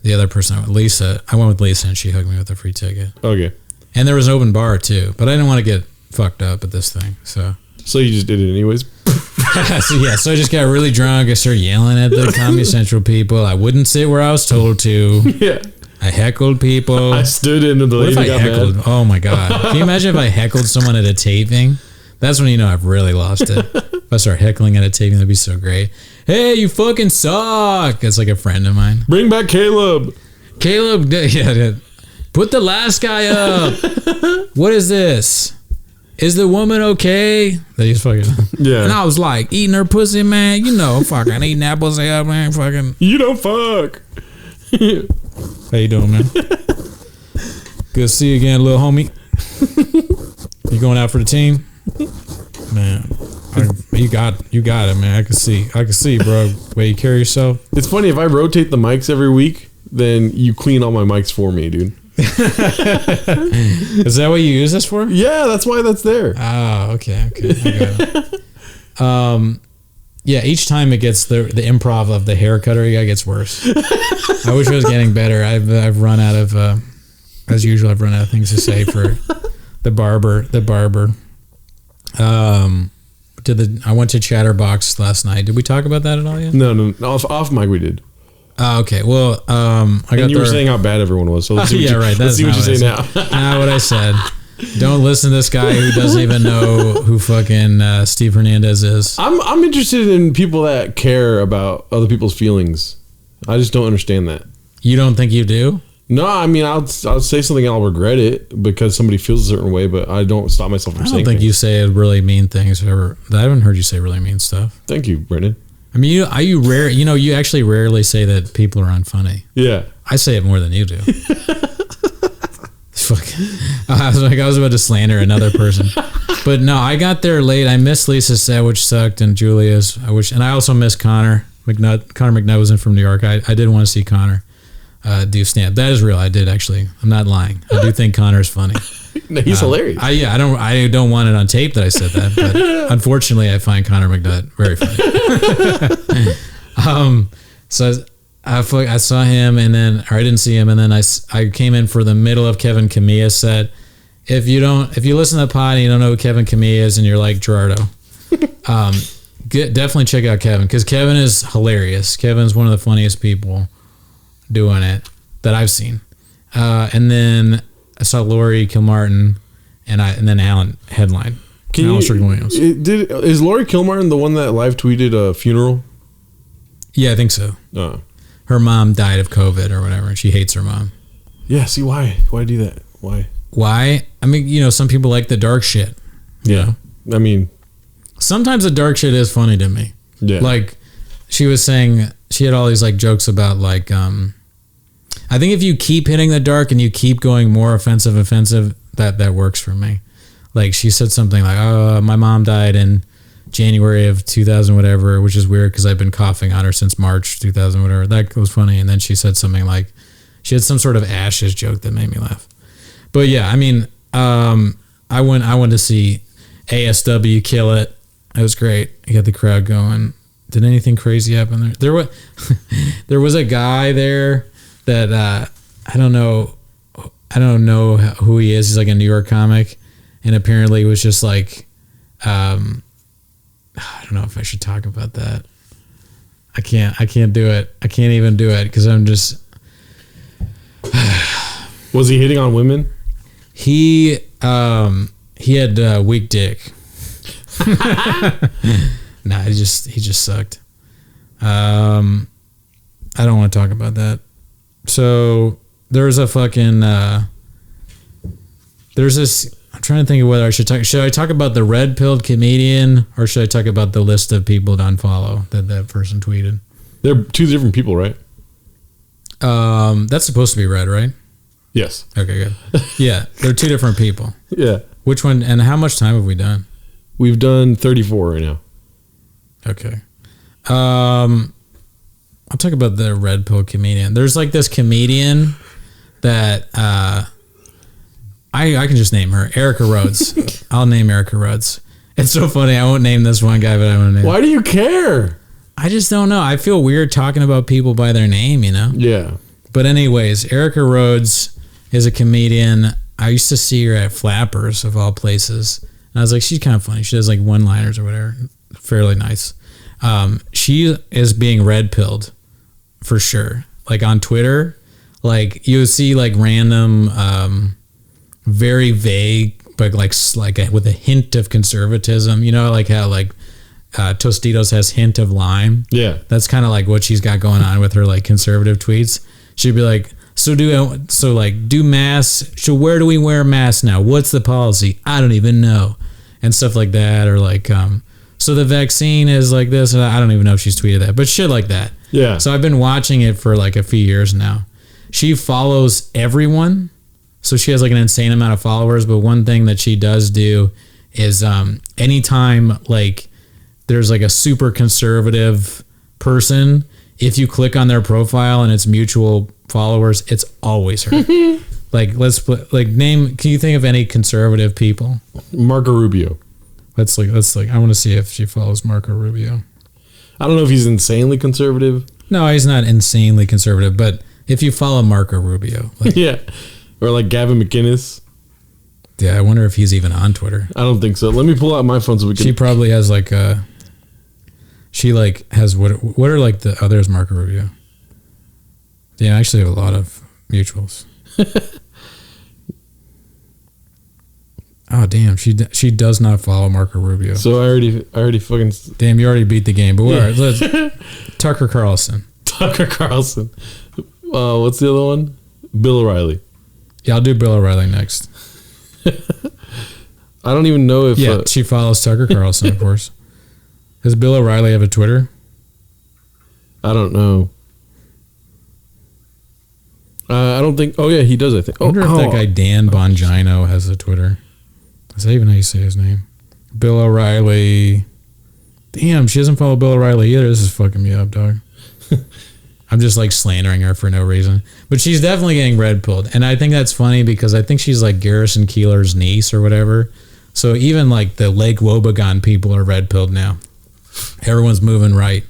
the other person, I went with Lisa, and she hooked me with a free ticket. Okay. And there was an open bar, too. But I didn't want to get fucked up at this thing, so... So you just did it anyways? So I just got really drunk. I started yelling at the Comedy Central people. I wouldn't sit where I was told to. Yeah. I heckled people. I stood in the lady got heckled? Mad. Oh my God. Can you imagine if I heckled someone at a taping? That's when you know I've really lost it. If I start heckling at a taping, that'd be so great. Hey, you fucking suck. It's like a friend of mine. Bring back Caleb. Caleb, yeah. Put the last guy up. What is this? Is the woman okay? They just fucking... Yeah. And I was like, eating her pussy, man. You know, fucking eating that pussy up, man. Fucking... You don't fuck. How you doing, man? Good to see you again, little homie. You going out for the team? Man, you got it, man. I can see, bro. Way you carry yourself. It's funny, if I rotate the mics every week, then you clean all my mics for me, dude. Is that what you use this for? Yeah, that's why that's there. Oh, okay. I got it. Yeah, each time it gets the improv of the hair cutter guy gets worse. I wish I was getting better. I've run out of as usual. I've run out of things to say for the barber. I went to Chatterbox last night. Did we talk about that at all yet? No. Off mic we did. Oh, okay. Well, you were saying how bad everyone was. So let's see what you say now. Not what I said. Don't listen to this guy who doesn't even know who fucking Steve Hernandez is. I'm interested in people that care about other people's feelings. I just don't understand that. You don't think you do? No, I mean, I'll say something and I'll regret it because somebody feels a certain way, but I don't stop myself from saying I don't think you say really mean things ever. I haven't heard you say really mean stuff. Thank you, Brendan. I mean, you actually rarely say that people are unfunny. Yeah. I say it more than you do. I was about to slander another person. But no, I got there late. I missed Lisa's set, which sucked, and Julia's. And I also missed Connor McNutt. Connor McNutt wasn't from New York. I did want to see Connor do stand-up. That is real. I did, actually. I'm not lying. I do think Connor's funny. No, he's hilarious. I don't want it on tape that I said that, but unfortunately, I find Connor McNutt very funny. So I saw him, and then I didn't see him, and then I came in for the middle of Kevin Kamia's set. If you listen to the pod and you don't know who Kevin Kamia is, and you're like Gerardo, definitely check out Kevin, because Kevin is hilarious. Kevin's one of the funniest people doing it that I've seen. And then I saw Lori Kilmartin, and then Alan headline. Alan Strickland Williams. Is Lori Kilmartin the one that live tweeted a funeral? Yeah, I think so. Her mom died of COVID or whatever, and she hates her mom. Yeah, see, why? Why do that? Why? I mean, some people like the dark shit. Yeah. I mean... Sometimes the dark shit is funny to me. Yeah. Like, she was saying, she had all these, like, jokes about, like, I think if you keep hitting the dark and you keep going more offensive, that works for me. Like, she said something like, oh, my mom died in January of 2000 whatever, which is weird because I've been coughing on her since March 2000 whatever. That was funny. And then she said something like, she had some sort of ashes joke that made me laugh. But yeah, I mean, I went to see ASW kill it. It was great. You got the crowd going. Did anything crazy happen there? There was a guy there that I don't know who he is. He's like a New York comic, and apparently was just like, I don't know if I should talk about that. I can't do it. I can't even do it because I'm just. Was he hitting on women? He had weak dick. Nah, he just sucked. I don't want to talk about that. So there's a fucking there's this. I'm trying to think of whether I should talk. Should I talk about the red-pilled comedian or should I talk about the list of people to unfollow that person tweeted? They're two different people, right? That's supposed to be red, right? Yes. Okay, good. Yeah, they're two different people. Yeah. Which one? And how much time have we done? We've done 34 right now. Okay. I'll talk about the red pill comedian. There's like this comedian that I can just name her, Erica Rhodes. I'll name Erica Rhodes. It's so funny. I won't name this one guy, but I want to name. Why do you care? I just don't know. I feel weird talking about people by their name, Yeah. But anyways, Erica Rhodes is a comedian. I used to see her at Flappers of all places. And I was like, she's kind of funny. She does like one-liners or whatever. Fairly nice. She is being red-pilled for sure. Like on Twitter, like you see like random, very vague, but like with a hint of conservatism. Like how like Tostitos has hint of lime. Yeah. That's kind of like what she's got going on with her like conservative tweets. She'd be like, do masks. So where do we wear masks now? What's the policy? I don't even know. And stuff like that. Or like, so the vaccine is like this. And I don't even know if she's tweeted that, but shit like that. Yeah. So I've been watching it for like a few years now. She follows everyone. So she has like an insane amount of followers. But one thing that she does do is anytime like there's like a super conservative person, if you click on their profile and it's mutual followers, it's always her. Like name. Can you think of any conservative people? Marco Rubio. Let's like. I want to see if she follows Marco Rubio. I don't know if he's insanely conservative. No, he's not insanely conservative. But if you follow Marco Rubio, yeah, or like Gavin McInnes. Yeah, I wonder if he's even on Twitter. I don't think so. Let me pull out my phone so we can. She probably has like a. She like has what are like the others? Marco Rubio. Yeah, I actually have a lot of mutuals. Oh damn, she does not follow Marco Rubio. So I already fucking. Damn, you already beat the game. But all right, let's Tucker Carlson. Tucker Carlson. What's the other one? Bill O'Reilly. Yeah, I'll do Bill O'Reilly next. I don't even know if. Yeah, she follows Tucker Carlson, of course. Does Bill O'Reilly have a Twitter? I don't know. I don't think. Oh yeah, he does. I think. I wonder if that guy Dan Bongino has a Twitter. Is that even how you say his name? Bill O'Reilly. Damn, she doesn't follow Bill O'Reilly either. This is fucking me up, dog. I'm just like slandering her for no reason. But she's definitely getting red pilled. And I think that's funny because I think she's like Garrison Keillor's niece or whatever. So even like the Lake Wobegon people are red pilled now. Everyone's moving right.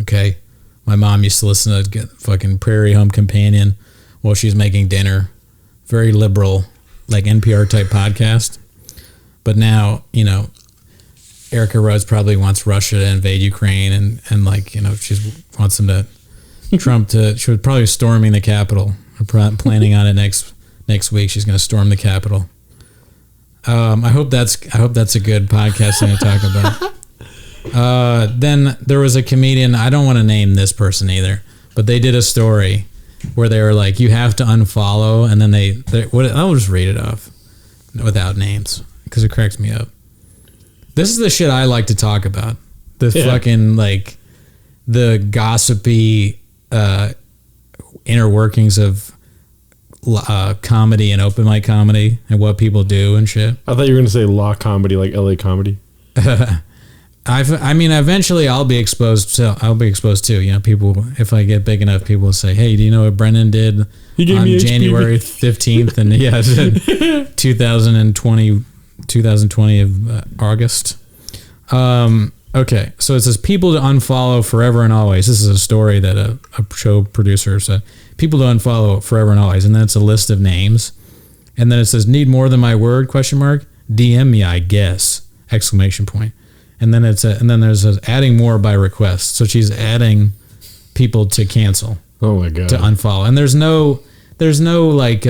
Okay. My mom used to listen to fucking Prairie Home Companion while she's making dinner. Very liberal, like NPR type podcast. But now, Erica Rhodes probably wants Russia to invade Ukraine and like, she wants them to she was probably storming the Capitol. Planning on it next week. She's going to storm the Capitol. I hope that's a good podcast thing to talk about. Then there was a comedian. I don't want to name this person either, but they did a story where they were like, you have to unfollow, and then I'll just read it off without names because it cracks me up. This is the shit I like to talk about. The fucking like the gossipy inner workings of comedy and open mic comedy and what people do and shit. I thought you were going to say law comedy, like LA comedy. I mean, eventually I'll be exposed to, you know, people, if I get big enough, people will say, hey, do you know what Brendan did on January 15th and 2020 of August? Okay, so it says people to unfollow forever and always. This is a story that a show producer said. People to unfollow forever and always. And then it's a list of names. And then it says, need more than my word, ? DM me, I guess, ! And then there's adding more by request. So she's adding people to cancel. Oh my God. To unfollow. And there's no like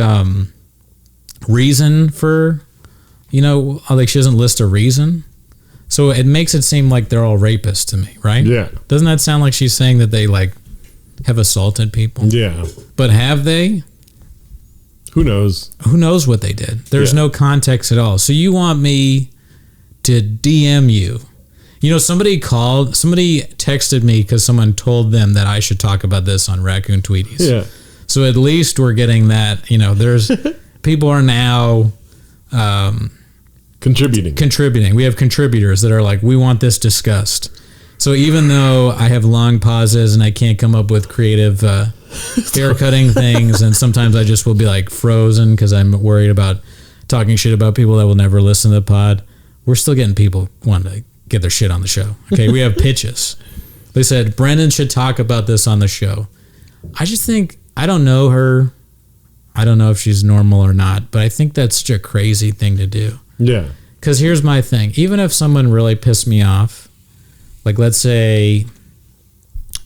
reason for, you know, like she doesn't list a reason. So it makes it seem like they're all rapists to me, right? Yeah. Doesn't that sound like she's saying that they like have assaulted people? Yeah. But have they? Who knows? Who knows what they did? There's no context at all. So you want me to DM you? You know, somebody texted me because someone told them that I should talk about this on Raccoon Tweeties. Yeah. So at least we're getting that, you know, there's people are now contributing. We have contributors that are like, we want this discussed. So even though I have long pauses and I can't come up with creative hair cutting things, and sometimes I just will be like frozen because I'm worried about talking shit about people that will never listen to the pod, we're still getting people wanting to get their shit on the show. Okay, we have pitches. They said, Brendan should talk about this on the show. I just think, I don't know her. I don't know if she's normal or not, but I think that's such a crazy thing to do. Yeah. Because here's my thing. Even if someone really pissed me off, like let's say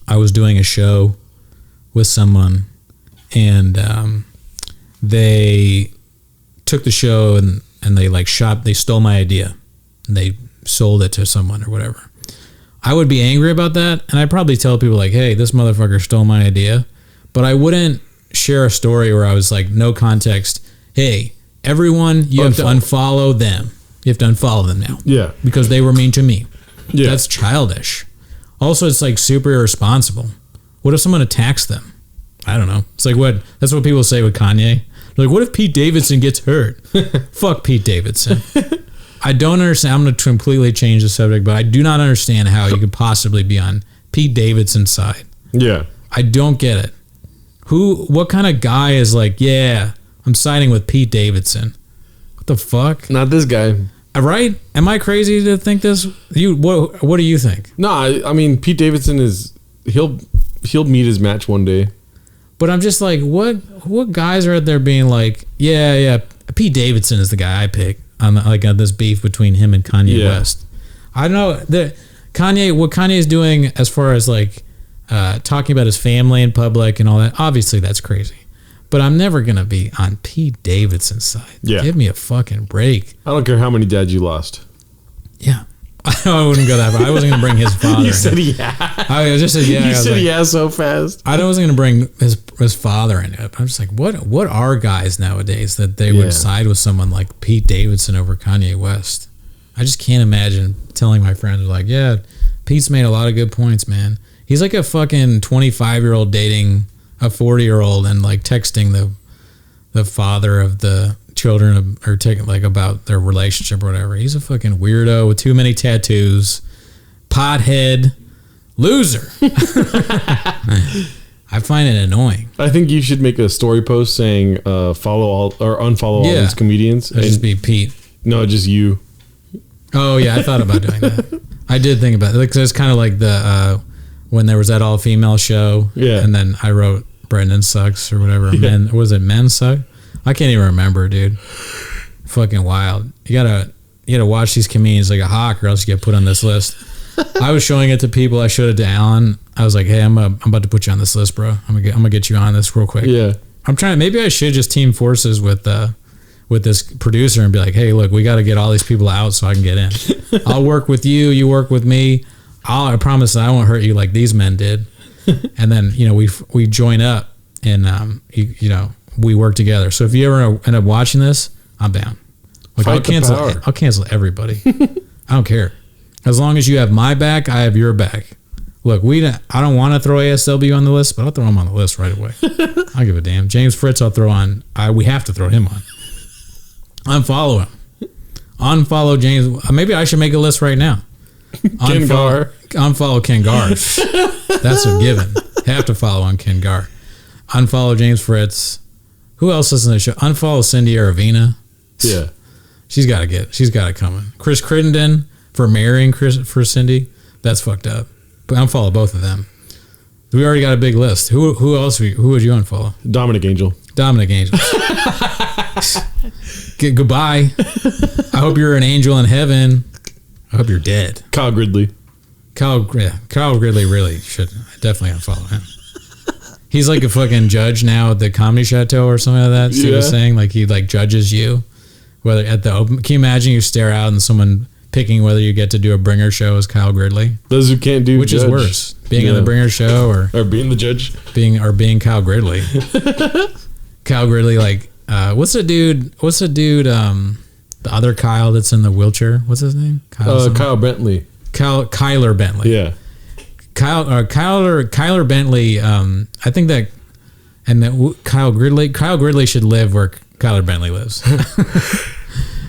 I was doing a show with someone and they took the show and they like they stole my idea and they sold it to someone or whatever. I would be angry about that, and I'd probably tell people like, hey, this motherfucker stole my idea, but I wouldn't share a story where I was like, no context, hey, everyone, you have to unfollow them. You have to unfollow them now. Yeah. Because they were mean to me. Yeah. That's childish. Also, it's like super irresponsible. What if someone attacks them? I don't know. It's like that's what people say with Kanye. They're like, what if Pete Davidson gets hurt? Fuck Pete Davidson. I don't understand. I'm going to completely change the subject, but I do not understand how you could possibly be on Pete Davidson's side. Yeah. I don't get it. What kind of guy is like, yeah, I'm siding with Pete Davidson? What the fuck? Not this guy. Right? Am I crazy to think this? What do you think? No, I mean, Pete Davidson he'll meet his match one day. But I'm just like, what guys are out there being like, yeah, Pete Davidson is the guy I pick on this beef between him and Kanye West. I don't know what Kanye's doing as far as like talking about his family in public and all that. Obviously, that's crazy. But I'm never going to be on Pete Davidson's side. Yeah. Give me a fucking break. I don't care how many dads you lost. Yeah. I wouldn't go that far. I wasn't going to bring his father. You said yeah. I just said yeah. You said yeah so fast. I wasn't going to bring his father into it. I'm just like, what are guys nowadays that they would side with someone like Pete Davidson over Kanye West? I just can't imagine telling my friends like, yeah, Pete's made a lot of good points, man. He's like a fucking 25-year-old dating a 40-year-old and like texting the father of the children or taking like about their relationship or whatever. He's a fucking weirdo with too many tattoos, pothead, loser. I find it annoying. I think you should make a story post saying follow all or unfollow all these comedians. It'd just be Pete. No, just you. Oh yeah, I thought about doing that. I did think about it. Like, it's kind of like the when there was that all-female show. Yeah. And then I wrote Brendan Sucks or whatever. Yeah. Men Suck? I can't even remember, dude. Fucking wild. You gotta watch these comedians like a hawk, or else you get put on this list. I was showing it to people. I showed it to Alan. I was like, hey, I'm about to put you on this list, bro. I'm gonna get you on this real quick. Yeah. I'm trying. Maybe I should just team forces with with this producer and be like, hey, look, we got to get all these people out so I can get in. I'll work with you. You work with me. I promise that I won't hurt you like these men did. And then, we join up and, we work together. So if you ever end up watching this, I'm down. Like, I'll cancel everybody. I don't care. As long as you have my back, I have your back. Look, I don't want to throw ASW on the list, but I'll throw him on the list right away. I don't give a damn. James Fritz, I'll throw on. We have to throw him on. Unfollow him. Unfollow James. Maybe I should make a list right now. Ken Gar. Unfollow Ken Gar. That's a given. Have to follow on Ken Gar. Unfollow James Fritz. Who else is in the show? Unfollow Cindy Aravina. Yeah. She's got to come in. Chris Crittenden for marrying for Cindy. That's fucked up. But unfollow both of them. We already got a big list. Who else? Who would you unfollow? Dominic Angel. Goodbye. I hope you're an angel in heaven. I hope you're dead. Kyle Gridley. Kyle Gridley really should definitely unfollow him. He's like a fucking judge now at the Comedy Chateau or something like that. See what I'm saying? Like he like judges you. Whether at the open, can you imagine you stare out and someone picking whether you get to do a bringer show as Kyle Gridley? Those who can't do which judge. Is worse, being in the bringer show or being the judge, being Kyle Gridley. Kyle Gridley, like what's the dude? The other Kyle that's in the wheelchair. What's his name? Kyle Bentley. Kyler Bentley. Yeah. Kyler Bentley. I think that, and that Kyle Gridley should live where Kyler Bentley lives.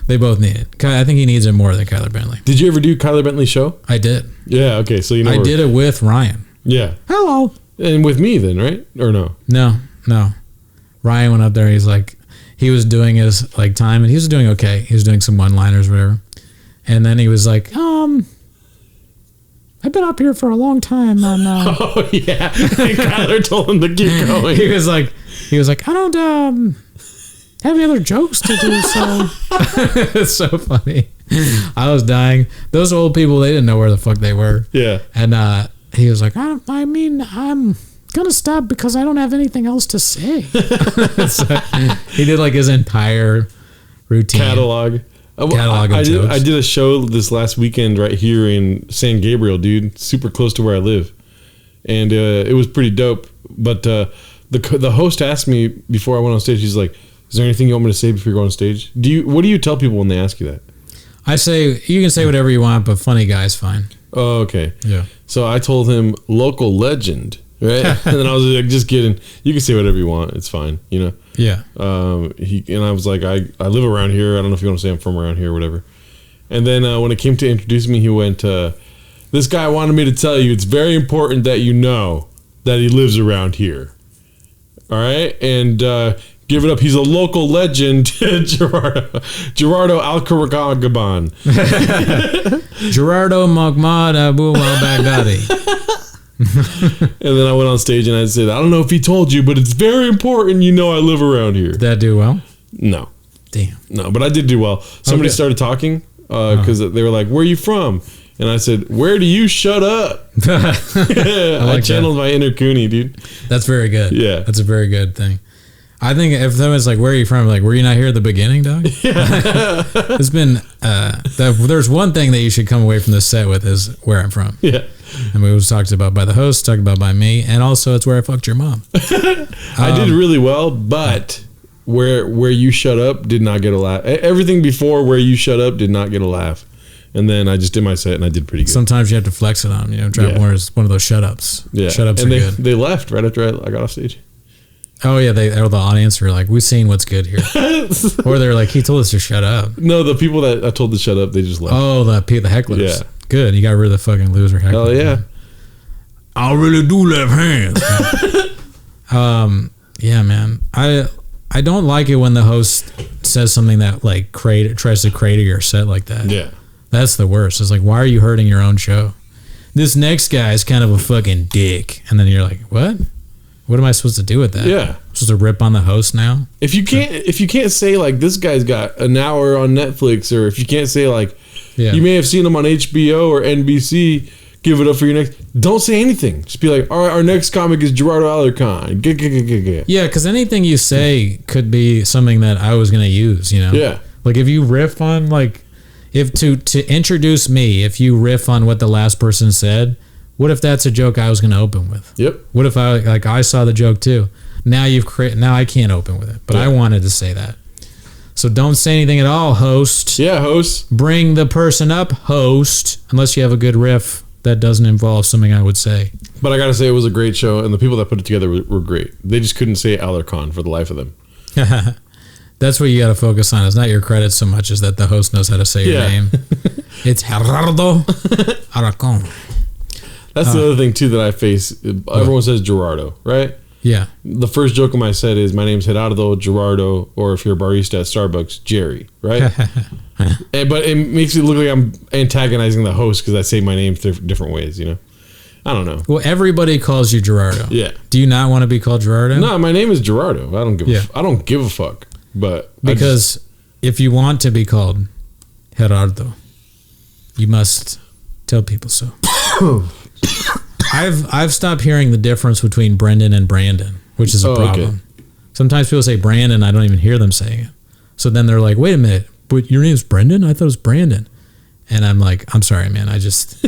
They both need it. I think he needs it more than Kyler Bentley. Did you ever do Kyler Bentley's show? I did. Yeah. Okay. So I did it with Ryan. Yeah. Hello. And with me then, right? Or no? No. Ryan went up there. He's like, he was doing his like time, and he was doing okay. He was doing some one-liners, whatever. And then he was like, I've been up here for a long time. And, oh yeah. And Kyler told him to keep going. He was like, I don't have any other jokes to do. So it's so funny. I was dying. Those old people, they didn't know where the fuck they were. Yeah. And he was like, I'm gonna stop because I don't have anything else to say. So he did like his entire routine catalog of jokes. I did a show this last weekend right here in San Gabriel, dude, super close to where I live, and it was pretty dope. But the host asked me before I went on stage. He's like, "Is there anything you want me to say before you go on stage?" What do you tell people when they ask you that? I say you can say whatever you want, but funny guy's fine. Oh, okay. Yeah. So I told him local legend. Right, and then I was like, just kidding. You can say whatever you want. It's fine, Yeah. I was like, I live around here. I don't know if you want to say I'm from around here or whatever. And then when it came to introduce me, he went, this guy wanted me to tell you it's very important that you know that he lives around here. All right, and give it up. He's a local legend, Gerardo Alarcon. Gerardo Mahmoud Abu al-Baghdadi. And then I went on stage and I said, I don't know if he told you, but it's very important you know I live around here. Did that do well? No. Damn. No, but I did do well. Somebody started talking because they were like, where are you from? And I said, where do you shut up? I channeled my inner Cooney, dude. That's very good. Yeah. That's a very good thing. I think if someone's like, where are you from? Like, were you not here at the beginning, dog? It's been, there's one thing that you should come away from this set with is where I'm from. Yeah. I mean, it was talked about by the host, talked about by me, and also it's where I fucked your mom. I did really well, but where you shut up did not get a laugh. Everything before where you shut up did not get a laugh. And then I just did my set and I did pretty good. Sometimes you have to flex it on, drop one of those shut ups. Yeah. Shut ups and are good. They left right after I got off stage. Oh yeah, the audience were like, "We've seen what's good here," or they're like, "He told us to shut up." No, the people that I told to shut up, they just left. Oh, the hecklers. Yeah, good. You got rid of the fucking loser hecklers. Hell yeah! Man. I really do left hands. Yeah, man. I don't like it when the host says something that like tries to crater your set like that. Yeah, that's the worst. It's like, why are you hurting your own show? This next guy is kind of a fucking dick, and then you're like, what? What am I supposed to do with that? Yeah. I'm supposed to rip on the host now? If you can't say like this guy's got an hour on Netflix, or if you can't say like you may have seen him on HBO or NBC, give it up for your next. Don't say anything. Just be like, all right, our next comic is Gerardo Alarcon. Yeah, because anything you say could be something that I was gonna use. You know. Yeah. Like if you riff on if to introduce me, if you riff on what the last person said, what if that's a joke I was gonna open with? Yep. What if I saw the joke too? Now now I can't open with it, but I wanted to say that. So don't say anything at all, host. Yeah, host. Bring the person up, host, unless you have a good riff that doesn't involve something I would say. But I gotta say, it was a great show, and the people that put it together were great. They just couldn't say Alarcon for the life of them. That's what you got to focus on. It's not your credit so much as that the host knows how to say your name. It's Gerardo Alarcon. That's the other thing too that I face. Everyone says Gerardo, right? Yeah. The first joke in my set is my name's Gerardo, Gerardo, or if you're a barista at Starbucks, Jerry, right? But it makes me look like I'm antagonizing the host because I say my name different ways, you know? I don't know. Well, everybody calls you Gerardo. Yeah. Do you not want to be called Gerardo? No, my name is Gerardo. I don't give a fuck. But because if you want to be called Gerardo, you must tell people so. I've stopped hearing the difference between Brendan and Brandon, which is a problem. Okay. Sometimes people say Brandon, I don't even hear them saying it. So then they're like, wait a minute, but your name's Brendan? I thought it was Brandon. And I'm like, I'm sorry, man. I just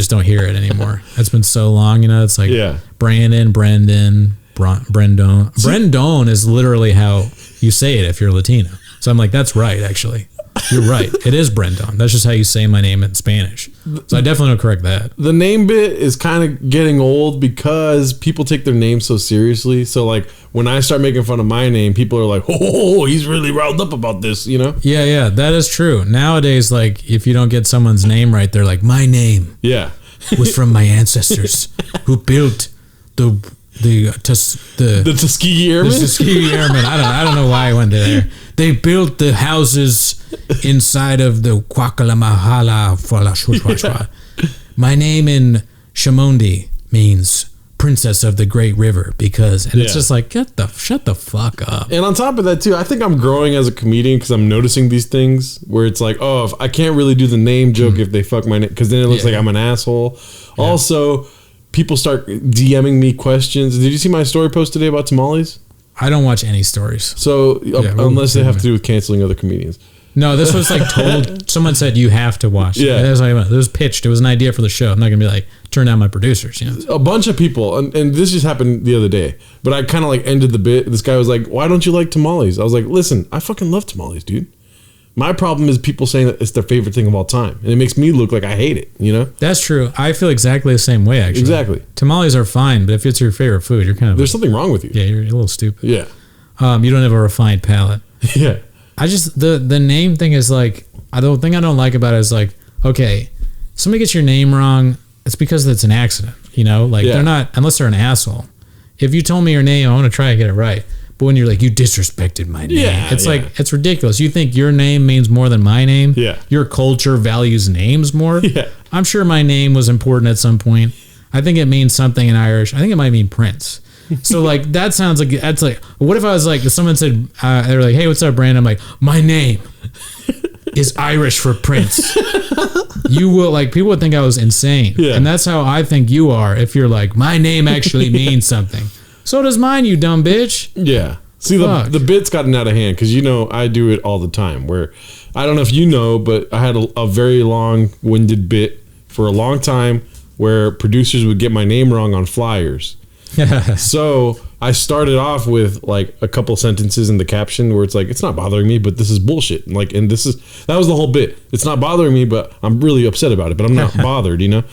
don't hear it anymore. It's been so long, you know. It's like Brandon, Brendan, Brendon. Brendon is literally how you say it if you're Latino. So I'm like, that's right, actually. You're right. It is Brendon. That's just how you say my name in Spanish. So I definitely don't correct that. The name bit is kind of getting old because people take their name so seriously. So like when I start making fun of my name, people are like, oh, he's really riled up about this, you know? Yeah, that is true. Nowadays, like if you don't get someone's name right, they're like, my name was from my ancestors who built the Tuskegee Airmen. The Tuskegee Airmen. I don't know why I went there. They built the houses inside of the Quakalamahala. My name in Shamondi means princess of the great river because it's just like shut the fuck up. And on top of that too, I think I'm growing as a comedian because I'm noticing these things where it's like, oh, if I can't really do the name joke if they fuck my name because then it looks like I'm an asshole. Yeah. Also, people start DMing me questions. Did you see my story post today about tamales? I don't watch any stories. So unless they have to do with canceling other comedians. No, this was like told. Someone said you have to watch. Yeah, it was pitched. It was an idea for the show. I'm not gonna be like turn down my producers. You know, a bunch of people, and this just happened the other day. But I kind of like ended the bit. This guy was like, "Why don't you like tamales?" I was like, "Listen, I fucking love tamales, dude. My problem is people saying that it's their favorite thing of all time, and it makes me look like I hate it. You know, that's true. I feel exactly the same way. Actually, exactly. Tamales are fine, but if it's your favorite food, you're kind of there's something wrong with you. Yeah, you're a little stupid. Yeah, you don't have a refined palate. Yeah. I just the name thing is like the thing I don't like about it is like, okay, somebody gets your name wrong, it's because it's an accident, you know? Like they're not unless they're an asshole. If you told me your name, I want to try and get it right. But when you're like, you disrespected my name, it's like it's ridiculous. You think your name means more than my name? Yeah. Your culture values names more? Yeah. I'm sure my name was important at some point. I think it means something in Irish. I think it might mean Prince. So like that sounds like that's like what if I was like someone said they were like, hey, what's up, Brandon? I'm like, my name is Irish for Prince. You will like people would think I was insane. Yeah. And that's how I think you are if you're like, my name actually means something. So does mine, you dumb bitch. Yeah. See, the bit's gotten out of hand because you know I do it all the time where I don't know if you know, but I had a very long-winded bit for a long time where producers would get my name wrong on flyers. So I started off with like a couple sentences in the caption where it's like, it's not bothering me, but this is bullshit. And like, and that was the whole bit. It's not bothering me, but I'm really upset about it, but I'm not bothered, you know?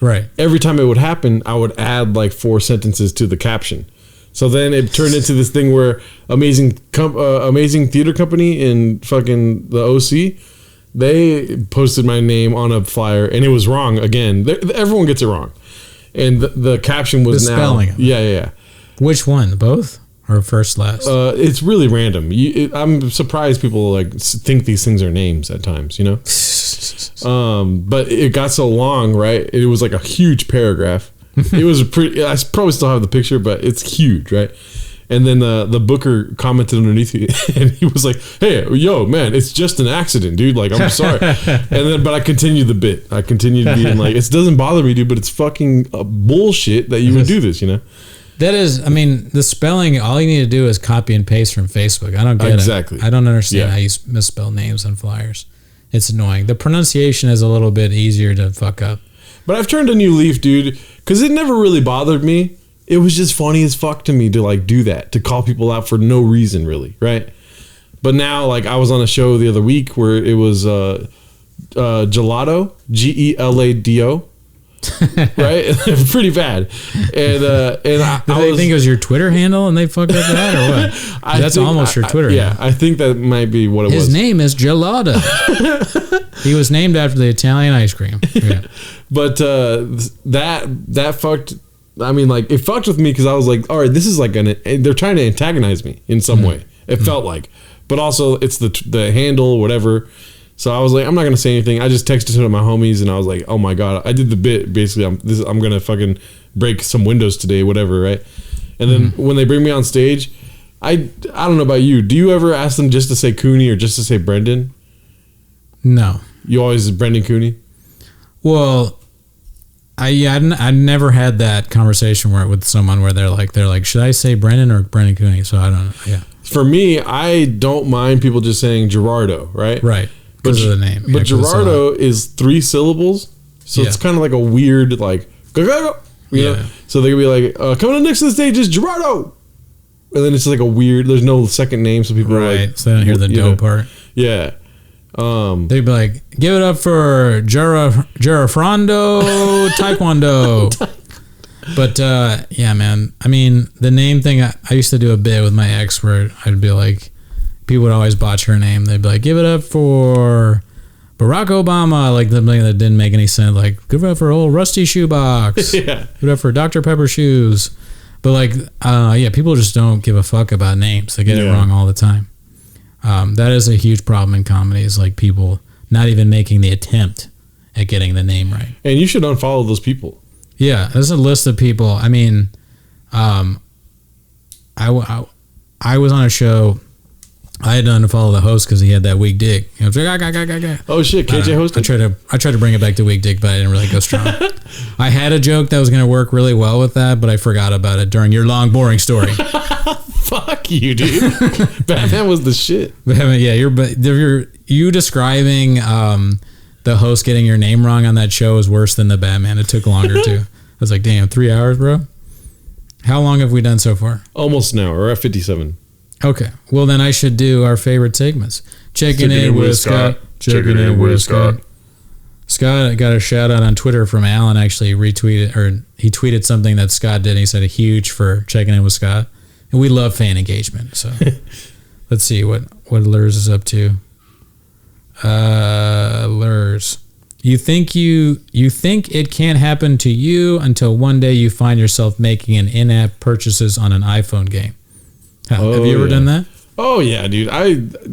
Right. Every time it would happen, I would add like 4 sentences to the caption. So then it turned into this thing where amazing theater company in fucking the OC, they posted my name on a flyer and it was wrong again. Everyone gets it wrong. And the caption was the spelling. Yeah. Which one? Both or first last? It's really random. I'm surprised people like think these things are names at times. You know. But it got so long, right? It was like a huge paragraph. It was pretty. I probably still have the picture, but it's huge, right? And then the booker commented underneath it, and he was like, "Hey, yo, man, it's just an accident, dude. Like, I'm sorry." But I continued the bit. I continued being like, "It doesn't bother me, dude, but it's fucking bullshit that you would do this, you know." That is, I mean, the spelling. All you need to do is copy and paste from Facebook. I don't get Exactly. it. I don't understand Yeah. how you misspell names on flyers. It's annoying. The pronunciation is a little bit easier to fuck up. But I've turned a new leaf, dude, because it never really bothered me. It was just funny as fuck to me to like do that, to call people out for no reason, really, right? But now, like, I was on a show the other week where it was Gelato, Gelado, right? Pretty bad. And I Did they think it was your Twitter handle and they fucked up that, or what? That's almost your Twitter Yeah, handle. I think that might be what it was. His name is Gelato. He was named after the Italian ice cream. Yeah. But that fucked. I mean, like, it fucked with me because I was like, all right, this is like they're trying to antagonize me in some way. It felt like, but also it's the handle, whatever. So I was like, I'm not gonna say anything. I just texted to my homies and I was like, oh my god, I did the bit. Basically, I'm gonna fucking break some windows today, whatever, right? And then when they bring me on stage, I don't know about you. Do you ever ask them just to say Cooney or just to say Brendan? No. You always Brendan Cooney? Well, I never had that conversation with someone where they're like, should I say Brendan or Brendan Cooney? So I don't know. Yeah. For me, I don't mind people just saying Gerardo, right? Right. Because of the name. But Gerardo is 3 syllables, so it's kind of like a weird, like, you know? So they could be like, coming up next to the stage is Gerardo. And then it's like a weird, there's no second name, so people are like, so they don't hear the dough part. Yeah. They'd be like, give it up for Jarafrondo Taekwondo. But yeah, man. I mean, the name thing, I used to do a bit with my ex where I'd be like, people would always botch her name. They'd be like, give it up for Barack Obama. Like, something that didn't make any sense. Like, give it up for old Rusty Shoebox. Yeah. Give it up for Dr. Pepper Shoes. But like, yeah, people just don't give a fuck about names. They get it wrong all the time. That is a huge problem in comedy, is like people not even making the attempt at getting the name right. And you should unfollow those people. Yeah, there's a list of people. I mean, I was on a show. I had to unfollow the host because he had that weak dick. You know, Oh shit, KJ hosted? I tried to bring it back to weak dick, but I didn't really go strong. I had a joke that was going to work really well with that, but I forgot about it during your long, boring story. Fuck you, dude. Batman was the shit. Yeah, you describing the host getting your name wrong on that show is worse than the Batman. It took longer too. I was like, damn, 3 hours, bro. How long have we done so far? Almost an hour. We're at 57. Okay. Well, then I should do our favorite segments. Checking in with Scott. Checking in with Scott. Scott got a shout out on Twitter from Alan. Actually, he tweeted something that Scott did. And he said a huge for checking in with Scott. And we love fan engagement. So let's see what Lurs is up to. Lurs. You think it can't happen to you until one day you find yourself making an in-app purchases on an iPhone game. Have you ever done that? Oh yeah, dude.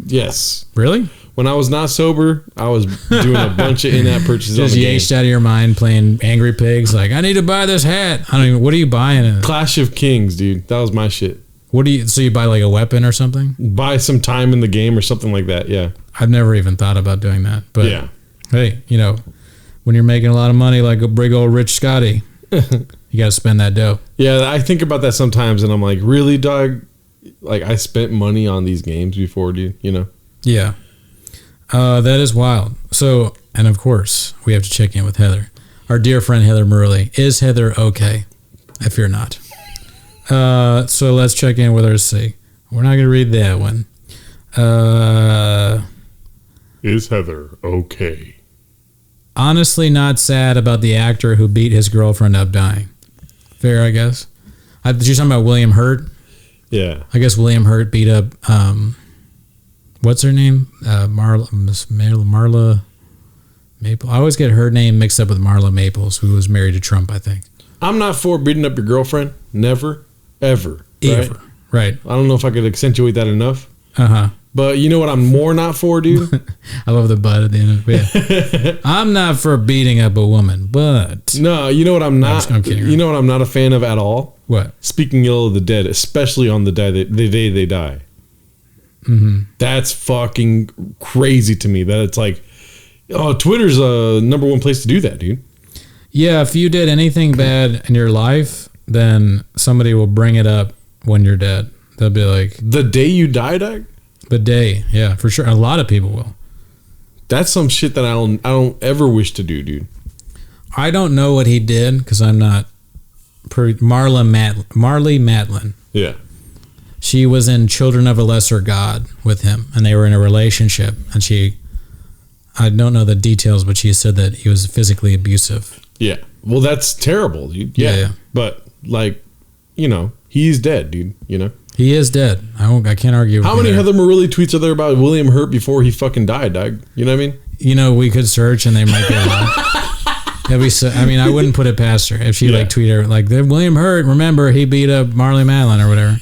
Yes. Really? When I was not sober, I was doing a bunch of in-app purchases. Just on the yached game. out of your mind playing Angry Pigs. Like, I need to buy this hat. I don't even. What are you buying? Clash of Kings, dude. That was my shit. So you buy like a weapon or something? Buy some time in the game or something like that. Yeah. I've never even thought about doing that. But yeah. Hey, when you're making a lot of money like a big old rich Scotty, you got to spend that dough. Yeah, I think about that sometimes, and I'm like, really, dog? Like, I spent money on these games before, dude. Yeah. That is wild. So, and of course, we have to check in with Heather. Our dear friend Heather Murley. Is Heather okay? I fear not. So let's check in with her. See, we're not going to read that one. Is Heather okay? Honestly, not sad about the actor who beat his girlfriend up dying. Fair, I guess. You're talking about William Hurt? Yeah. I guess William Hurt beat up, what's her name? Marla Maple. I always get her name mixed up with Marla Maples, who was married to Trump, I think. I'm not for beating up your girlfriend. Never. Ever. Ever. Right. I don't know if I could accentuate that enough. Uh-huh. But you know what I'm more not for, dude? I love the butt at the end of it. Yeah. I'm not for beating up a woman, but... No, you know what I'm not... I'm kidding. You know what I'm not a fan of at all? What? Speaking ill of the dead, especially on the day they die. Mm-hmm. That's fucking crazy to me. That it's like, oh, Twitter's a number one place to do that, dude. Yeah, if you did anything bad in your life, then somebody will bring it up when you're dead. They'll be like, the day you die, dog. The day, yeah, for sure. A lot of people will. That's some shit that I don't ever wish to do, dude. I don't know what he did because I'm not. Marley Matlin. Yeah. She was in Children of a Lesser God with him, and they were in a relationship. And I don't know the details, but she said that he was physically abusive. Yeah. Well, that's terrible, dude. Yeah. But like, you know, he's dead, dude. You know. He is dead. I can't argue with How many Heather Morelli tweets are there about William Hurt before he fucking died, dog? You know what I mean? You know, we could search and they might get a lot. I mean, I wouldn't put it past her if she like tweeted like William Hurt. Remember, he beat up Marley Matlin or whatever.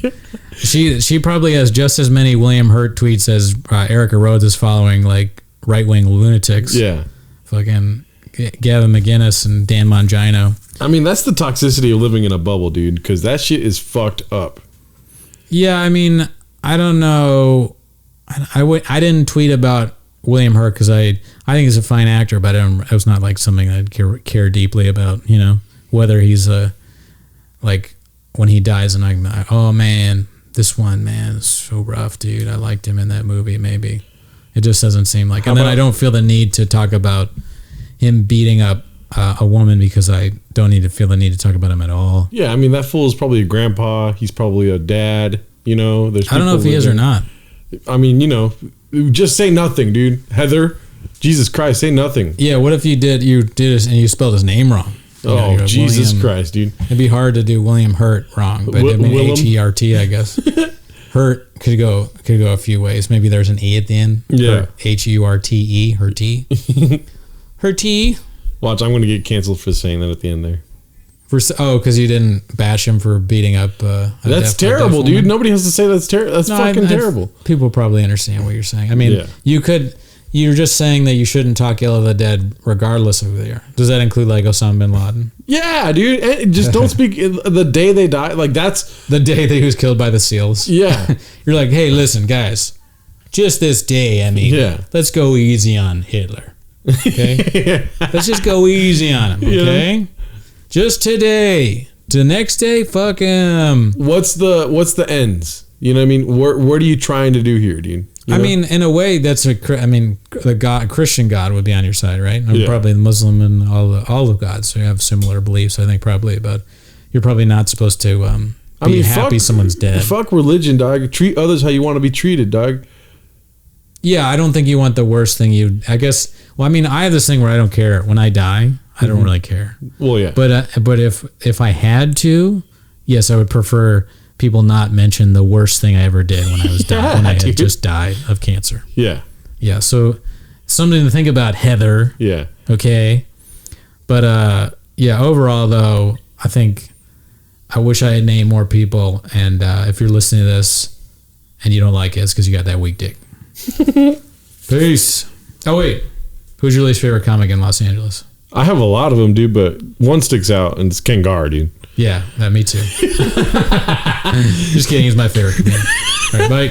She probably has just as many William Hurt tweets as Erica Rhodes is following like right wing lunatics. Yeah, fucking Gavin McInnes and Dan Mangino. I mean, that's the toxicity of living in a bubble, dude. Because that shit is fucked up. Yeah, I mean, I don't know. I didn't tweet about William Hurt because I think he's a fine actor, but it was not like something I'd care deeply about, you know, whether he's like when he dies and I'm like, oh man, this one man is so rough, dude. I liked him in that movie. Maybe it just doesn't seem like. And then I don't feel the need to talk about him beating up a woman because I don't need to feel the need to talk about him at all. Yeah, I mean that fool is probably a grandpa. He's probably a dad. You know, I don't know if he is or not. I mean, you know, just say nothing, dude. Heather, Jesus Christ, say nothing. Yeah, what if you did it and you spelled his name wrong? Oh, like, Jesus Christ, dude. It'd be hard to do William Hurt wrong, but I mean H-E-R-T, I guess. Hurt could go a few ways. Maybe there's an E at the end. Yeah. H-U-R-T-E, Hurty. Hurty. Watch, I'm going to get canceled for saying that at the end there. Because you didn't bash him for beating up that's terrible, dude. Nobody has to say that's terrible. That's fucking terrible. People probably understand what you're saying. I mean, you're just saying that you shouldn't talk ill of the dead regardless of who they are. Does that include like Osama bin Laden? Yeah, dude. And just don't speak the day they die. Like that's the day that he was killed by the SEALs. Yeah. You're like, hey, listen, guys, just this day, I mean, let's go easy on Hitler. Okay? Let's just go easy on him, okay? Yeah. Just today. The next day, fuck him. What's the ends? You know what I mean? What are you trying to do here, dude? I mean, in a way, the God, Christian God would be on your side, right? Yeah. Probably the Muslim and all the gods. So you have similar beliefs, I think, probably. But you're probably not supposed to be happy someone's dead. Fuck religion, dog. Treat others how you want to be treated, dog. Yeah, I don't think you want the worst thing I guess. Well, I mean, I have this thing where I don't care. When I die, I don't really care. Well, yeah. But if I had to, yes, I would prefer people not mention the worst thing I ever did when I was when I had just died of cancer. Yeah. Yeah. So something to think about, Heather. Yeah. Okay. But yeah, overall though, I think I wish I had named more people. And if you're listening to this and you don't like it, it's because you got that weak dick. Peace. Oh wait, who's your least favorite comic in Los Angeles? I have a lot of them, dude, but one sticks out, and it's Ken Gar, dude. Yeah, me too. Just kidding. He's my favorite comedian. All right, bye.